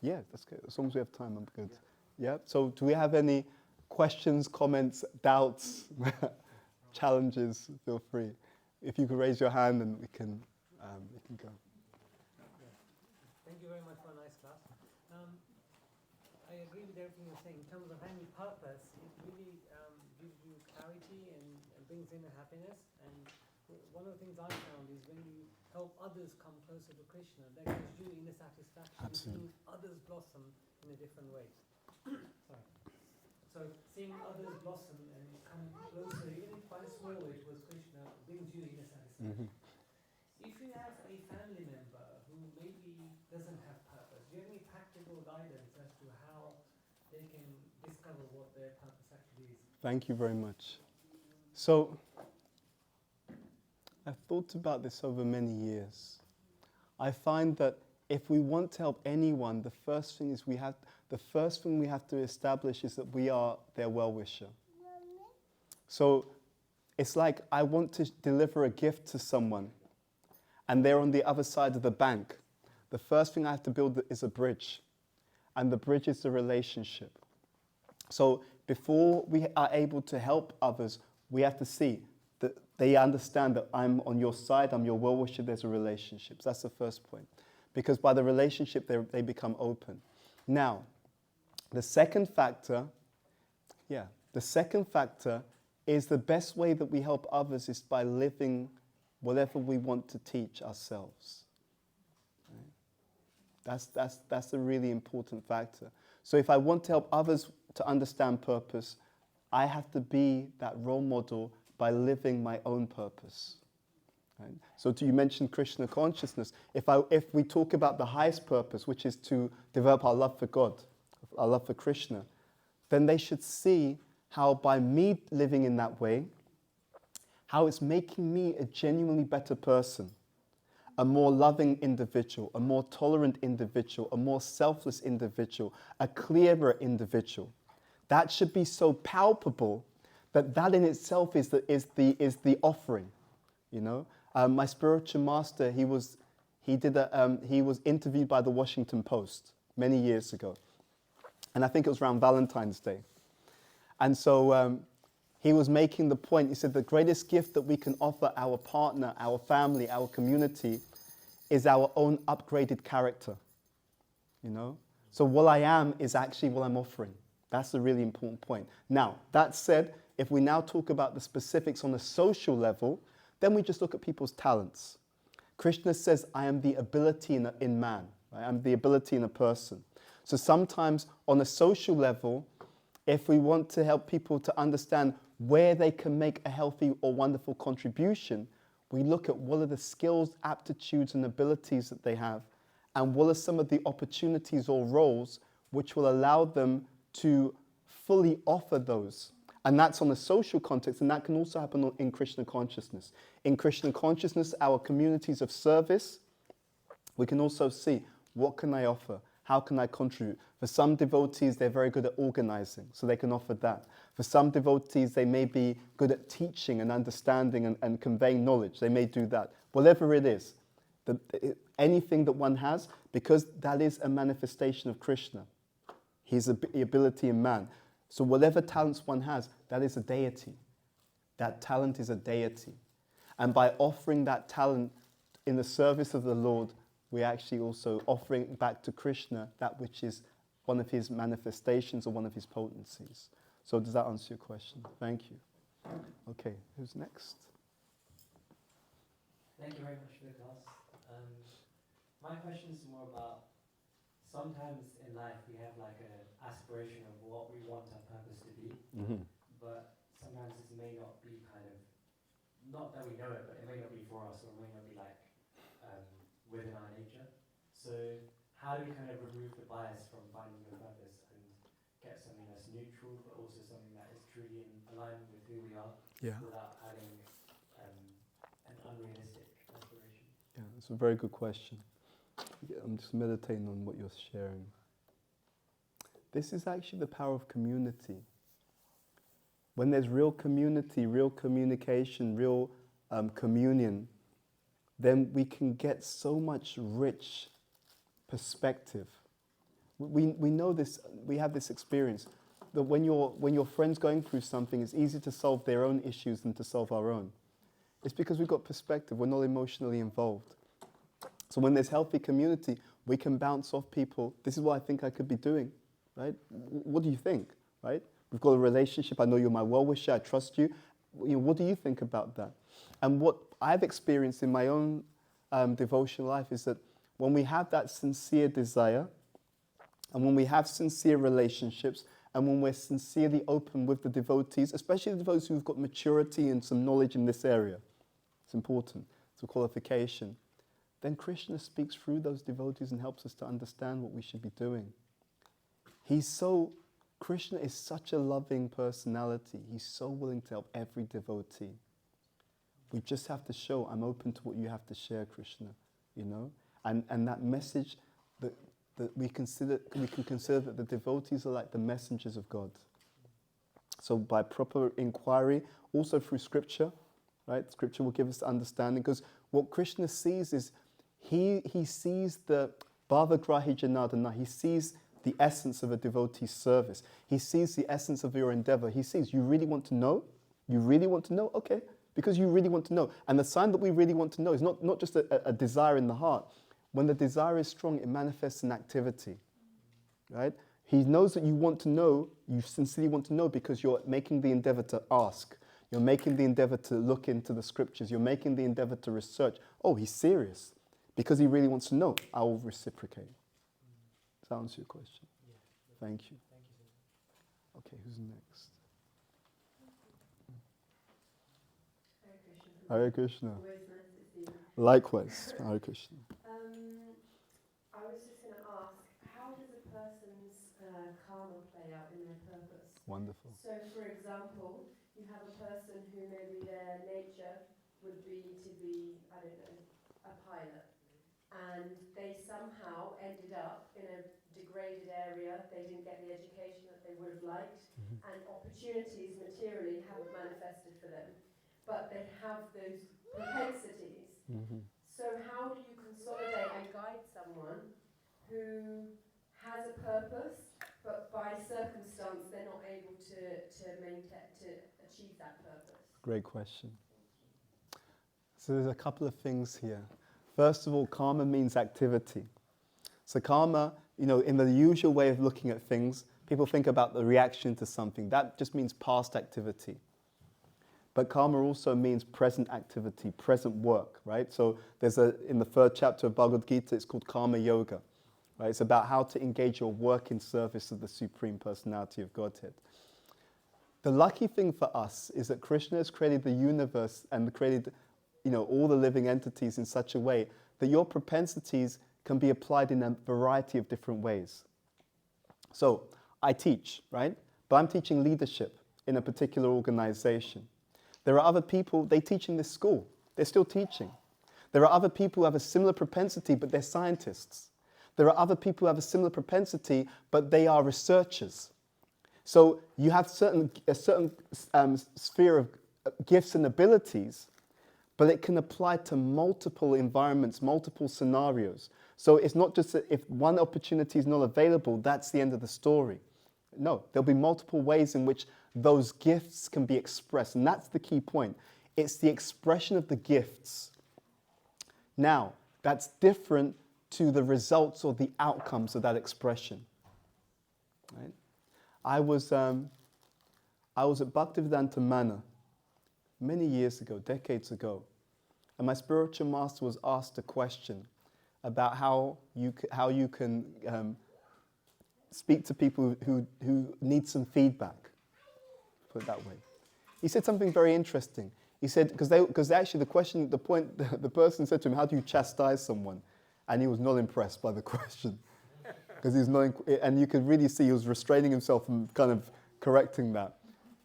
Yeah, that's good. As long as we have time, I'm good. Yeah. So do we have any questions, comments, doubts? Challenges, feel free. If you could raise your hand and we can go. Thank you very much for a nice class. I agree with everything you're saying. In terms of having purpose, it really gives you clarity and brings in a happiness. And one of the things I found is when you help others come closer to Krishna, that gives you inner satisfaction. Absolutely. Seeing others blossom in a different way. Sorry. So seeing others blossom and come closer, even if by a small way towards Krishna, brings you inner satisfaction. If you have a family member who maybe doesn't have purpose, do you have any practical guidance as to how they can discover what their purpose actually is? Thank you very much. So, I've thought about this over many years. I find that if we want to help anyone, the first thing we have to establish is that we are their well-wisher. So it's like I want to deliver a gift to someone and they're on the other side of the bank. The first thing I have to build is a bridge, and the bridge is the relationship. So before we are able to help others, we have to see that They understand that I'm on your side, I'm your well-wisher, there's a relationship. So that's the first point. Because by the relationship, they become open. Now, the second factor is the best way that we help others is by living whatever we want to teach ourselves. Right? That's a really important factor. So if I want to help others to understand purpose, I have to be that role model by living my own purpose. Right? So you mentioned Krishna consciousness. If we talk about the highest purpose, which is to develop our love for God, our love for Krishna, then they should see how by me living in that way, how it's making me a genuinely better person, a more loving individual, a more tolerant individual, a more selfless individual, a clearer individual. That should be so palpable that in itself is the offering, you know. My spiritual master, he was interviewed by the Washington Post many years ago, and I think it was around Valentine's Day, and so he was making the point. He said the greatest gift that we can offer our partner, our family, our community, is our own upgraded character, you know. So what I am is actually what I'm offering. That's a really important point. Now, that said, if we now talk about the specifics on a social level, then we just look at people's talents. Krishna says, I am the ability in man. Right? I'm the ability in a person. So sometimes on a social level, if we want to help people to understand where they can make a healthy or wonderful contribution, we look at what are the skills, aptitudes, and abilities that they have, and what are some of the opportunities or roles which will allow them to fully offer those. And that's on a social context, and that can also happen in Krishna consciousness. In Krishna consciousness, our communities of service, we can also see, what can I offer? How can I contribute? For some devotees, they're very good at organizing, so they can offer that. For some devotees, they may be good at teaching and understanding and conveying knowledge. They may do that. Whatever it is, anything that one has, because that is a manifestation of Krishna. His ability in man. So whatever talents one has, that is a deity. That talent is a deity. And by offering that talent in the service of the Lord, we're actually also offering back to Krishna that which is one of his manifestations or one of his potencies. So does that answer your question? Thank you. Okay, who's next? Thank you very much for the class. My question is more about, sometimes in life we have like an aspiration of what we want our purpose to be, but sometimes it may not be kind of, not that we know it, but it may not be for us, or it may not be like within our nature. So how do we kind of remove the bias from finding your purpose and get something that's neutral, but also something that is truly in alignment with who we are, without having an unrealistic aspiration? Yeah, that's a very good question. I'm just meditating on what you're sharing. This is actually the power of community. When there's real community, real communication, real communion, then we can get so much rich perspective. We know this, we have this experience, that when your friend's going through something, it's easier to solve their own issues than to solve our own. It's because we've got perspective, we're not emotionally involved. So when there's healthy community, we can bounce off people. This is what I think I could be doing, right? What do you think, right? We've got a relationship. I know you're my well-wisher. I trust you. What do you think about that? And what I've experienced in my own devotional life is that when we have that sincere desire, and when we have sincere relationships, and when we're sincerely open with the devotees, especially the devotees who've got maturity and some knowledge in this area, it's important, it's a qualification, then Krishna speaks through those devotees and helps us to understand what we should be doing. Krishna is such a loving personality. He's so willing to help every devotee. We just have to show, I'm open to what you have to share, Krishna, you know? And that message, that we can consider that the devotees are like the messengers of God. So by proper inquiry, also through scripture, right? Scripture will give us understanding, because what Krishna sees is, he sees the Bhavagrahi Janardana, he sees the essence of a devotee's service. He sees the essence of your endeavor. He sees, you really want to know? You really want to know? Okay, because you really want to know. And the sign that we really want to know is not just a desire in the heart. When the desire is strong, it manifests in activity, right? He knows that you want to know, you sincerely want to know because you're making the endeavor to ask. You're making the endeavor to look into the scriptures. You're making the endeavor to research. Oh, he's serious. Because he really wants to know, I will reciprocate. Does that answer your question? Yeah. Thank you. Thank you, sir. Okay, who's next? Hare Krishna. Hare Krishna. Always nice to see you. Likewise, Hare Krishna. I was just going to ask, how does a person's karma play out in their purpose? Wonderful. So, for example, you have a person who maybe their nature would be to be, I don't know, a pilot. And they somehow ended up in a degraded area. They didn't get the education that they would have liked. And opportunities materially haven't manifested for them. But they have those propensities. So how do you consolidate and guide someone who has a purpose, but by circumstance they're not able to achieve that purpose? Great question. So there's a couple of things here. First of all, karma means activity. So karma, in the usual way of looking at things, people think about the reaction to something. That just means past activity. But karma also means present activity, present work, right? So there's in the 3rd chapter of Bhagavad Gita, it's called Karma Yoga, right? It's about how to engage your work in service of the Supreme Personality of Godhead. The lucky thing for us is that Krishna has created the universe and created, all the living entities in such a way that your propensities can be applied in a variety of different ways. So I teach, right? But I'm teaching leadership in a particular organization. There are other people, they teach in this school. They're still teaching. There are other people who have a similar propensity, but they're scientists. There are other people who have a similar propensity, but they are researchers. So you have a certain sphere of gifts and abilities, but it can apply to multiple environments, multiple scenarios. So it's not just that if one opportunity is not available, that's the end of the story. No, there'll be multiple ways in which those gifts can be expressed. And that's the key point. It's the expression of the gifts. Now, that's different to the results or the outcomes of that expression. Right? I was at Bhaktivedanta Manor many years ago, decades ago, and my spiritual master was asked a question about how you can speak to people who need some feedback. Put it that way. He said something very interesting. He said, because actually the person said to him, how do you chastise someone? And he was not impressed by the question. Because and you could really see he was restraining himself from kind of correcting that.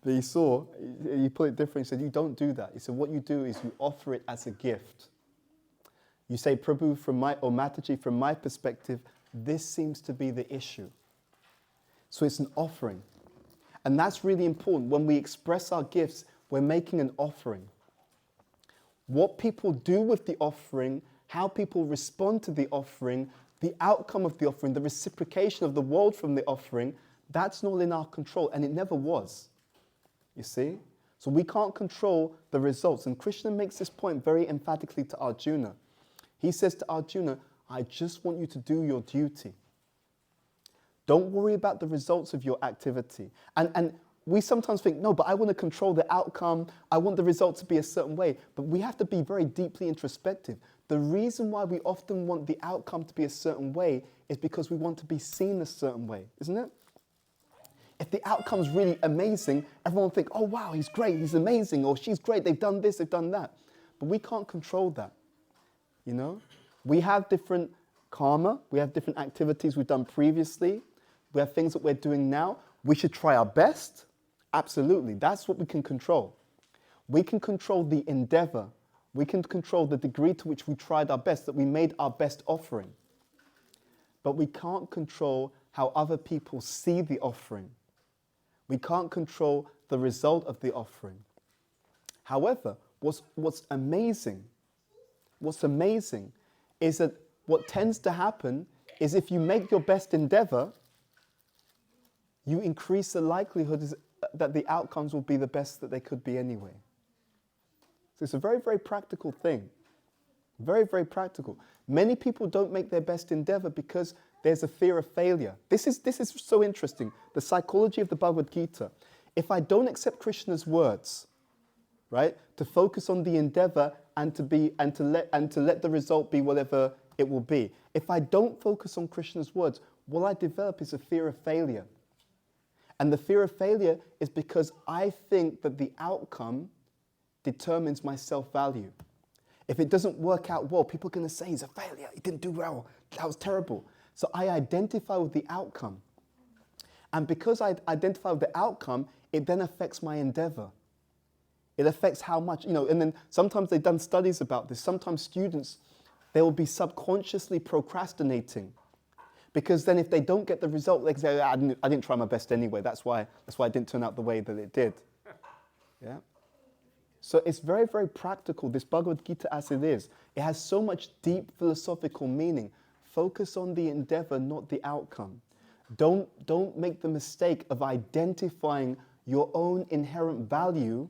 But he put it different. He said, you don't do that. He said, what you do is you offer it as a gift. You say, Prabhu, or Mataji, from my perspective, this seems to be the issue. So it's an offering. And that's really important. When we express our gifts, we're making an offering. What people do with the offering, how people respond to the offering, the outcome of the offering, the reciprocation of the world from the offering, that's not in our control, and it never was. You see? So we can't control the results. And Krishna makes this point very emphatically to Arjuna. He says to Arjuna, I just want you to do your duty. Don't worry about the results of your activity. And we sometimes think, no, but I want to control the outcome. I want the result to be a certain way. But we have to be very deeply introspective. The reason why we often want the outcome to be a certain way is because we want to be seen a certain way, isn't it? If the outcome's really amazing, everyone will think, oh, wow, he's great, he's amazing, or she's great, they've done this, they've done that. But we can't control that, you know? We have different karma, we have different activities we've done previously, we have things that we're doing now. We should try our best, absolutely, that's what we can control. We can control the endeavor, we can control the degree to which we tried our best, that we made our best offering. But we can't control how other people see the offering. We can't control the result of the offering. However, what's amazing is that what tends to happen is if you make your best endeavor, you increase the likelihood that the outcomes will be the best that they could be anyway. So it's a very, very practical thing. Very, very practical. Many people don't make their best endeavor because there's a fear of failure. This is so interesting. The psychology of the Bhagavad Gita. If I don't accept Krishna's words, right, to focus on the endeavor and to let the result be whatever it will be. If I don't focus on Krishna's words, what I develop is a fear of failure. And the fear of failure is because I think that the outcome determines my self-value. If it doesn't work out well, people are going to say he's a failure, he didn't do well, that was terrible. So I identify with the outcome. And because I identify with the outcome, it then affects my endeavor. It affects how much, and then sometimes they've done studies about this. Sometimes students, they will be subconsciously procrastinating. Because then if they don't get the result, they say, I didn't try my best anyway. That's why it didn't turn out the way that it did. Yeah. So it's very, very practical, this Bhagavad Gita as it is. It has so much deep philosophical meaning. Focus on the endeavor, not the outcome. Don't make the mistake of identifying your own inherent value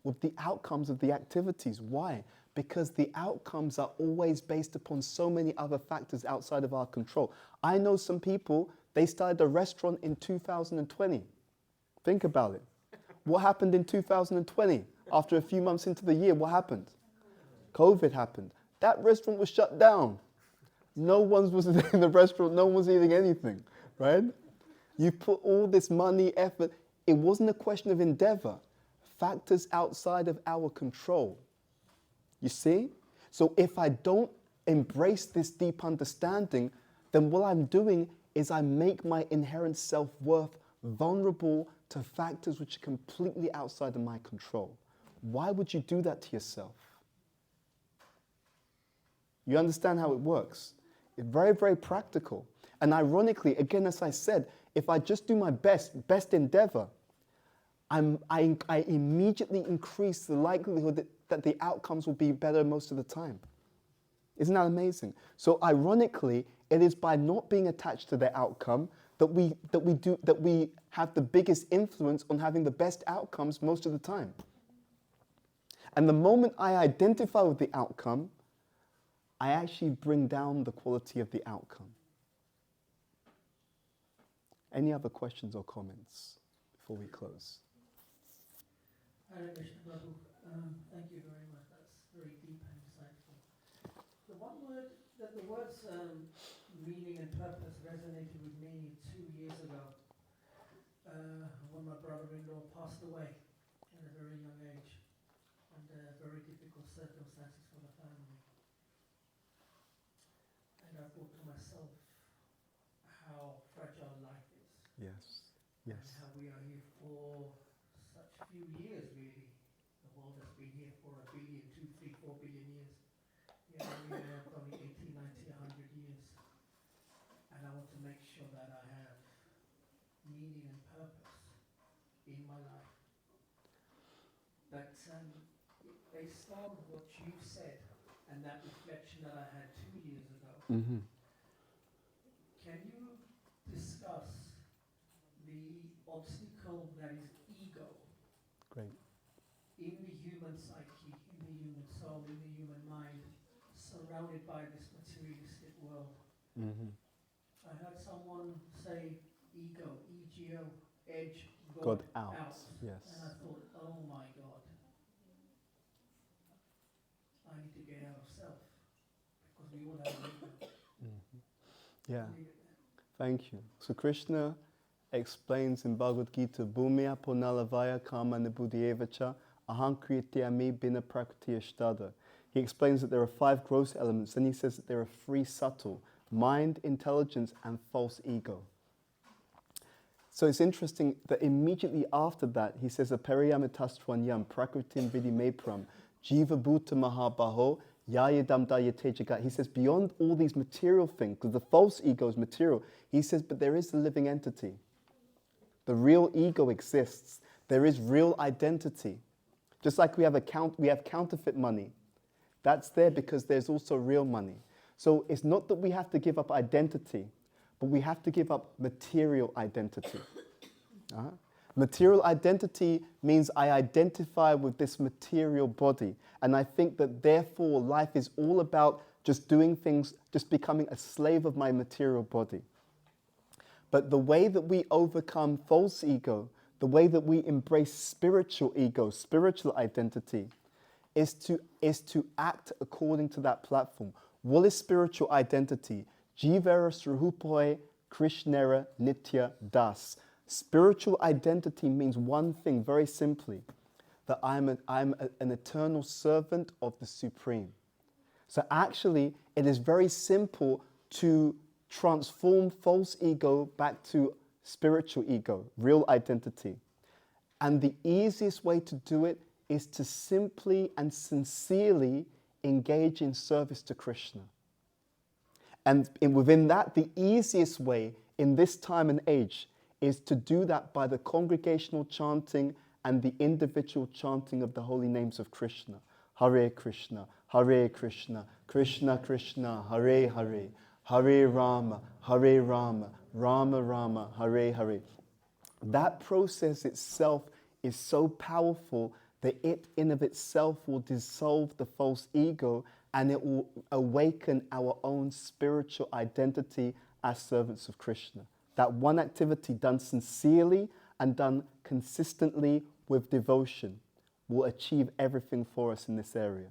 with the outcomes of the activities. Why? Because the outcomes are always based upon so many other factors outside of our control. I know some people, they started a restaurant in 2020. Think about it. What happened in 2020? After a few months into the year, what happened? COVID happened. That restaurant was shut down. No one was in the restaurant, no one was eating anything, right? You put all this money, effort. It wasn't a question of endeavor. Factors outside of our control. You see? So if I don't embrace this deep understanding, then what I'm doing is I make my inherent self-worth vulnerable to factors which are completely outside of my control. Why would you do that to yourself? You understand how it works? It's very, very practical. And ironically, again, as I said, if I just do my best endeavor, I immediately increase the likelihood that the outcomes will be better most of the time. Isn't that amazing? So ironically, it is by not being attached to the outcome that we have the biggest influence on having the best outcomes most of the time. And the moment I identify with the outcome, I actually bring down the quality of the outcome. Any other questions or comments before we close? Hare Krishna Prabhu, thank you very much. That's very deep and insightful. The words meaning and purpose resonated with me 2 years ago when my brother-in-law passed away at a very young age under very difficult circumstances for the family. And I thought to myself how fragile life is. Yes. And how we are here for such few years, really. The world has been here for 1 billion, 2, 3, 4 billion years. Yeah, we have only 80, 90, 100 years. And I want to make sure that I have meaning and purpose in my life. But based on what you said and that reflection that I had 2 years ago, can you discuss the obstacle that is ego? Great. In the human psyche, in the human soul, in the human mind, surrounded by this materialistic world. I heard someone say ego, E-G-O, edge, God out. Yes. And I thought, oh my God, I need to get out of self, because we all have an ego. Yeah. Thank you. So Krishna explains in Bhagavad Gita, Bhumya Punalavaya Kama Nibudhyevacha Ahankriyatya Bina Prakriti Ashtada. He explains that there are 5 gross elements, and he says that there are 3 subtle: mind, intelligence, and false ego. So it's interesting that immediately after that, he says, Apariyamitastvanyam Prakritim Vidi Mepram Jiva Bhuta Mahabaho Yayadam Dayate Jagat. He says, beyond all these material things, because the false ego is material, he says, but there is the living entity. The real ego exists. There is real identity. Just like we have counterfeit money. That's there because there's also real money. So it's not that we have to give up identity, but we have to give up material identity. Material identity means I identify with this material body. And I think that therefore life is all about just doing things, just becoming a slave of my material body. But the way that we overcome false ego, the way that we embrace spiritual ego, spiritual identity, is to act according to that platform. What is spiritual identity? Jivera Sruhupoe Krishnera Nitya Das. Spiritual identity means one thing very simply, that I'm an eternal servant of the Supreme. So actually, it is very simple to transform false ego back to spiritual ego, real identity. And the easiest way to do it is to simply and sincerely engage in service to Krishna. And within that, the easiest way in this time and age is to do that by the congregational chanting and the individual chanting of the holy names of Krishna. Hare Krishna, Krishna Krishna, Hare Hare, Hare Rama, Rama Rama, Hare Hare. That process itself is so powerful that it in of itself will dissolve the false ego and it will awaken our own spiritual identity as servants of Krishna. That one activity done sincerely and done consistently with devotion will achieve everything for us in this area.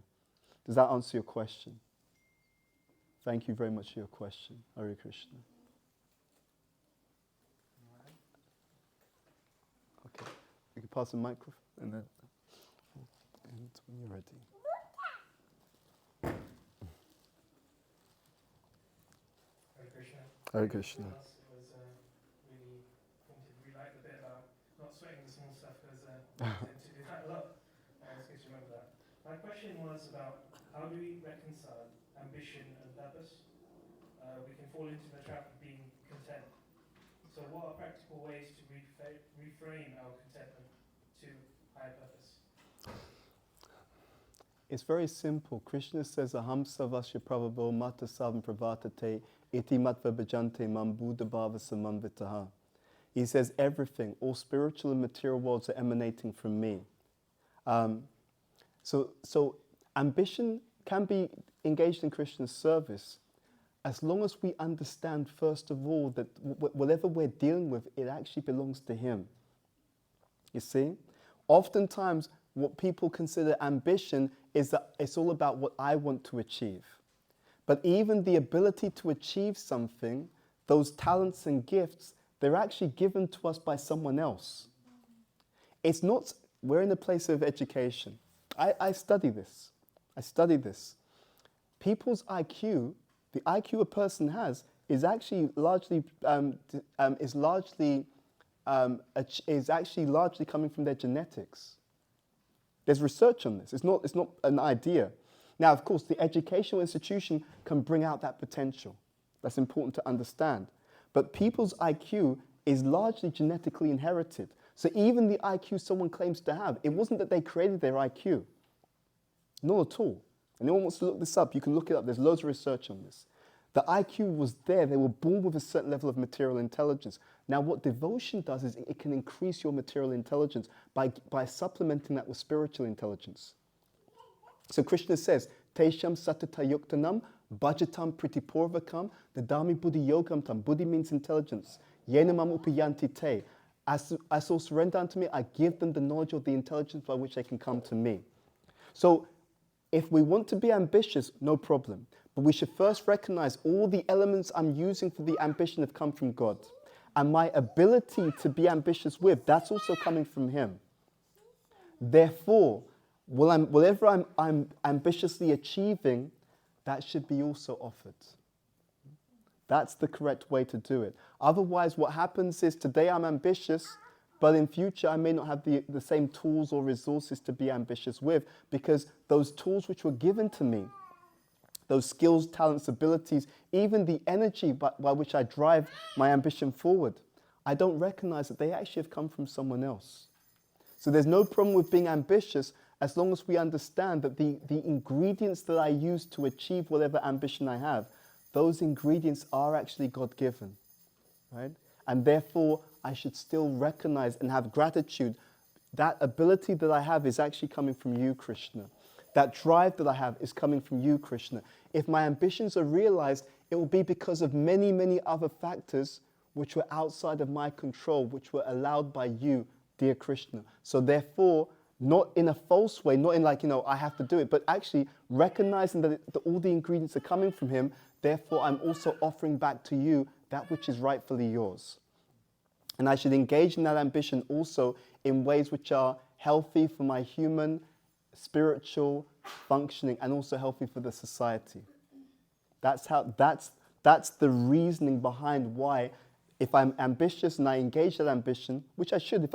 Does that answer your question? Thank you very much for your question. Hare Krishna. Okay, we can pass the microphone and then and when you're ready. Hare Krishna. Hare Krishna. It was really pointed. We like the bit about not sweating the small stuff because we tend to do that a lot. It's good to remember that. My question was about how do we reconcile ambition and purpose? We can fall into the trap of being content. So what are practical ways to reframe our contentment to higher purpose? It's very simple. Krishna says, Aham savasya prabhavo mata savam pravatate iti matva bhajante mam buddha bhava samamvitaha. He says everything, all spiritual and material worlds are emanating from me. So ambition can be engaged in Krishna's service as long as we understand, first of all, that whatever we're dealing with, it actually belongs to Him. You see? Oftentimes, what people consider ambition is that it's all about what I want to achieve. But even the ability to achieve something, those talents and gifts, they're actually given to us by someone else. It's not, we're in a place of education. I study this. People's IQ, the IQ a person has, is actually largely coming from their genetics. There's research on this. It's not an idea. Now, of course, the educational institution can bring out that potential. That's important to understand. But people's IQ is largely genetically inherited. So even the IQ someone claims to have, it wasn't that they created their IQ. Not at all. Anyone wants to look this up, you can look it up. There's loads of research on this. The IQ was there. They were born with a certain level of material intelligence. Now, what devotion does is it can increase your material intelligence by supplementing that with spiritual intelligence. So Krishna says, Tesham satata yuktanam, bhajatam pritipurvakam, dadami buddhi yogam tam. Buddhi means intelligence. Yenamam upayanti te. As all surrender unto me, I give them the knowledge of the intelligence by which they can come to me. So, if we want to be ambitious, no problem. But we should first recognize all the elements I'm using for the ambition have come from God. And my ability to be ambitious with, that's also coming from Him. Therefore, whatever I'm ambitiously achieving, that should be also offered. That's the correct way to do it. Otherwise, what happens is today I'm ambitious, but in future I may not have the same tools or resources to be ambitious with, because those tools which were given to me, those skills, talents, abilities, even the energy by which I drive my ambition forward, I don't recognize that they actually have come from someone else. So there's no problem with being ambitious as long as we understand that the ingredients that I use to achieve whatever ambition I have, those ingredients are actually God-given, right? And therefore, I should still recognize and have gratitude. That ability that I have is actually coming from you, Krishna. That drive that I have is coming from you, Krishna. If my ambitions are realized, it will be because of many, many other factors which were outside of my control, which were allowed by you, dear Krishna. So therefore, not in a false way, not in like, I have to do it, but actually recognizing that all the ingredients are coming from him, therefore I'm also offering back to you that which is rightfully yours. And I should engage in that ambition also in ways which are healthy for my human, spiritual functioning, and also healthy for the society. That's the reasoning behind why, if I'm ambitious and I engage that ambition, which I should,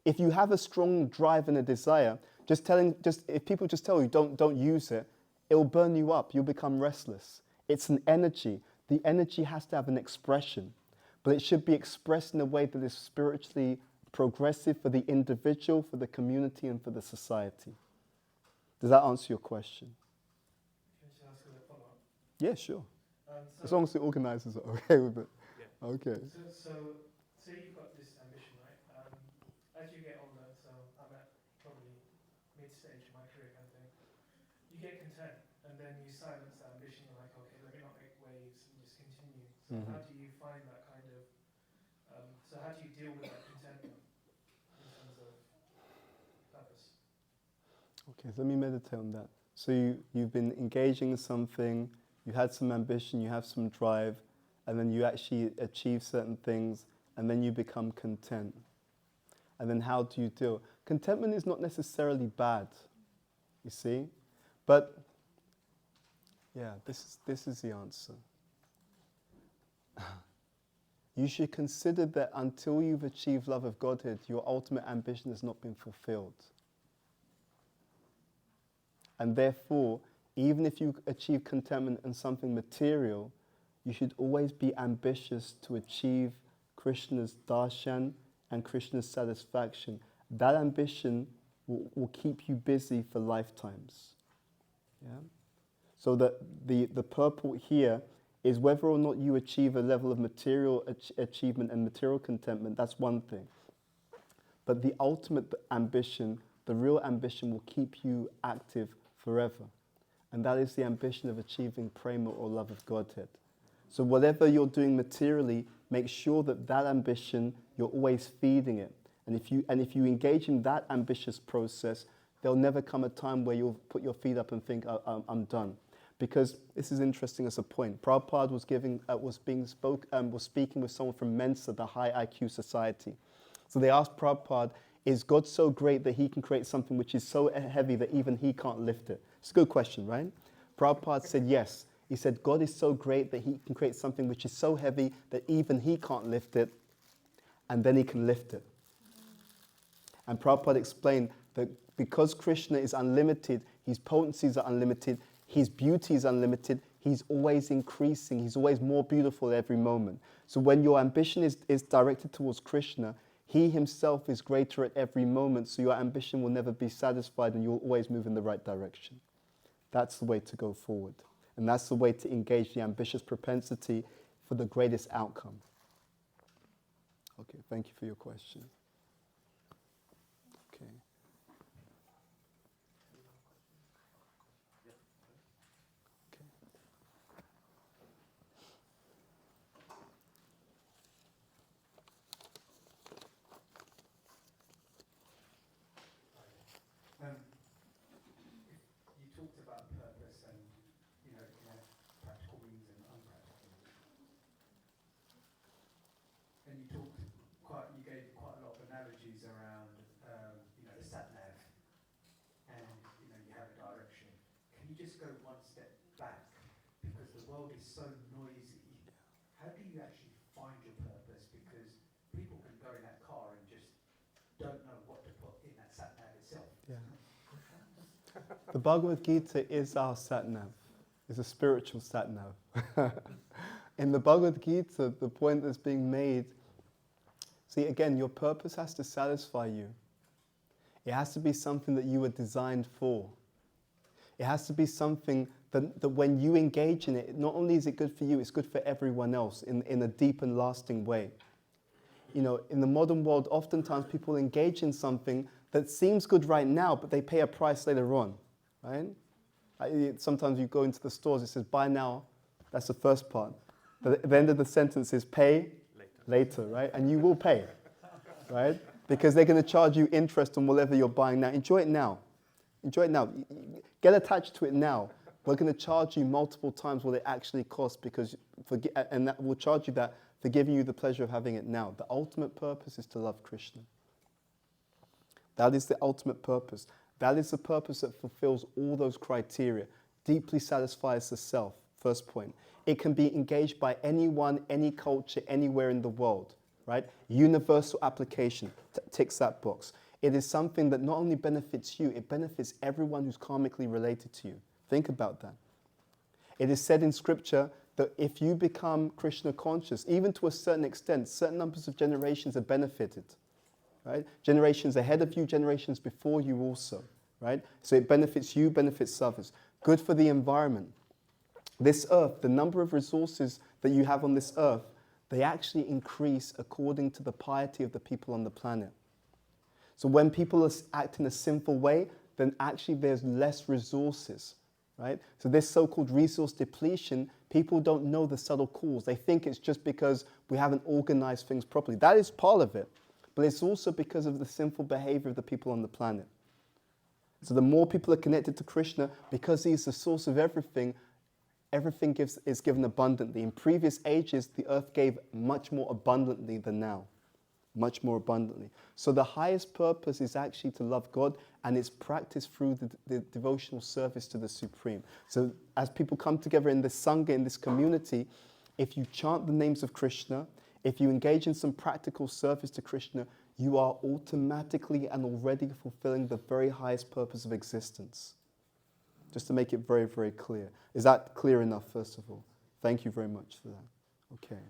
if you have a strong drive and a desire, if people just tell you don't use it, it will burn you up. You'll become restless. It's an energy. The energy has to have an expression, but it should be expressed in a way that is spiritually progressive for the individual, for the community, and for the society. Does that answer your question? Can I ask a follow-up? Yeah, sure. So As long as the organizers are okay with it. Yeah. Okay. So say you've got this ambition, right? As you get older, so I'm at probably mid-stage of my career kind of thing, you get content, and then you silence that ambition. You're like, okay, let me not make waves and just continue. So how do you find that kind of, so how do you deal with that contentment in terms of purpose? Okay, so let me meditate on that. So you've been engaging in something, you had some ambition, you have some drive, and then you actually achieve certain things, and then you become content. And then how do you deal? Contentment is not necessarily bad, you see? But, yeah, this is the answer. You should consider that until you've achieved love of Godhead, your ultimate ambition has not been fulfilled. And therefore, even if you achieve contentment in something material, you should always be ambitious to achieve Krishna's darshan and Krishna's satisfaction. That ambition will keep you busy for lifetimes. Yeah? So that the purport here is whether or not you achieve a level of material achievement and material contentment, that's one thing. But the ultimate ambition, the real ambition, will keep you active forever. And that is the ambition of achieving prema or love of Godhead. So whatever you're doing materially, make sure that ambition, you're always feeding it. And if you engage in that ambitious process, there'll never come a time where you'll put your feet up and think, I'm done. Because this is interesting as a point. Prabhupada was speaking with someone from Mensa, the high IQ society. So they asked Prabhupada, is God so great that he can create something which is so heavy that even he can't lift it? It's a good question, right? Prabhupada said yes. He said God is so great that he can create something which is so heavy that even he can't lift it, and then he can lift it. And Prabhupada explained that because Krishna is unlimited, his potencies are unlimited, his beauty is unlimited, he's always increasing, he's always more beautiful at every moment. So when your ambition is directed towards Krishna, he himself is greater at every moment, so your ambition will never be satisfied and you'll always move in the right direction. That's the way to go forward. And that's the way to engage the ambitious propensity for the greatest outcome. Okay, thank you for your question. Okay. You talked about purpose and, it can have practical means and unpractical means. And you gave quite a lot of analogies around, the sat-nav, and, you have a direction. Can you just go one step back? Because the world is so noisy. How do you actually find your purpose? Because people can go in that car and just don't know what to put in that sat-nav itself. Yeah. The Bhagavad Gita is our sat-nav. It's a spiritual sat-nav. In the Bhagavad Gita, the point that's being made, see, again, your purpose has to satisfy you. It has to be something that you were designed for. It has to be something that when you engage in it, not only is it good for you, it's good for everyone else in a deep and lasting way. you know, in the modern world, oftentimes people engage in something that seems good right now, but they pay a price later on, right? Sometimes you go into the stores, it says buy now, that's the first part. The end of the sentence is pay later, right? And you will pay, right? Because they're going to charge you interest on whatever you're buying now. Enjoy it now. Enjoy it now. Get attached to it now. We're going to charge you multiple times what it actually costs, and that will charge you that for giving you the pleasure of having it now. The ultimate purpose is to love Krishna. That is the ultimate purpose. That is the purpose that fulfills all those criteria, deeply satisfies the self, first point. It can be engaged by anyone, any culture, anywhere in the world, right? Universal application, ticks that box. It is something that not only benefits you, it benefits everyone who's karmically related to you. Think about that. It is said in scripture that if you become Krishna conscious, even to a certain extent, certain numbers of generations are benefited. Right? Generations ahead of you, generations before you also, right? So it benefits you, benefits others. Good for the environment. This earth, the number of resources that you have on this earth, they actually increase according to the piety of the people on the planet. So when people act in a sinful way, then actually there's less resources, right? So this so-called resource depletion, people don't know the subtle cause. They think it's just because we haven't organized things properly. That is part of it. But it's also because of the sinful behavior of the people on the planet. So the more people are connected to Krishna, because he's the source of everything, everything is given abundantly. In previous ages, the earth gave much more abundantly than now. Much more abundantly. So the highest purpose is actually to love God, and it's practiced through the devotional service to the Supreme. So as people come together in this Sangha, in this community, if you chant the names of Krishna, if you engage in some practical service to Krishna, you are automatically and already fulfilling the very highest purpose of existence. Just to make it very, very clear. Is that clear enough, first of all? Thank you very much for that. Okay.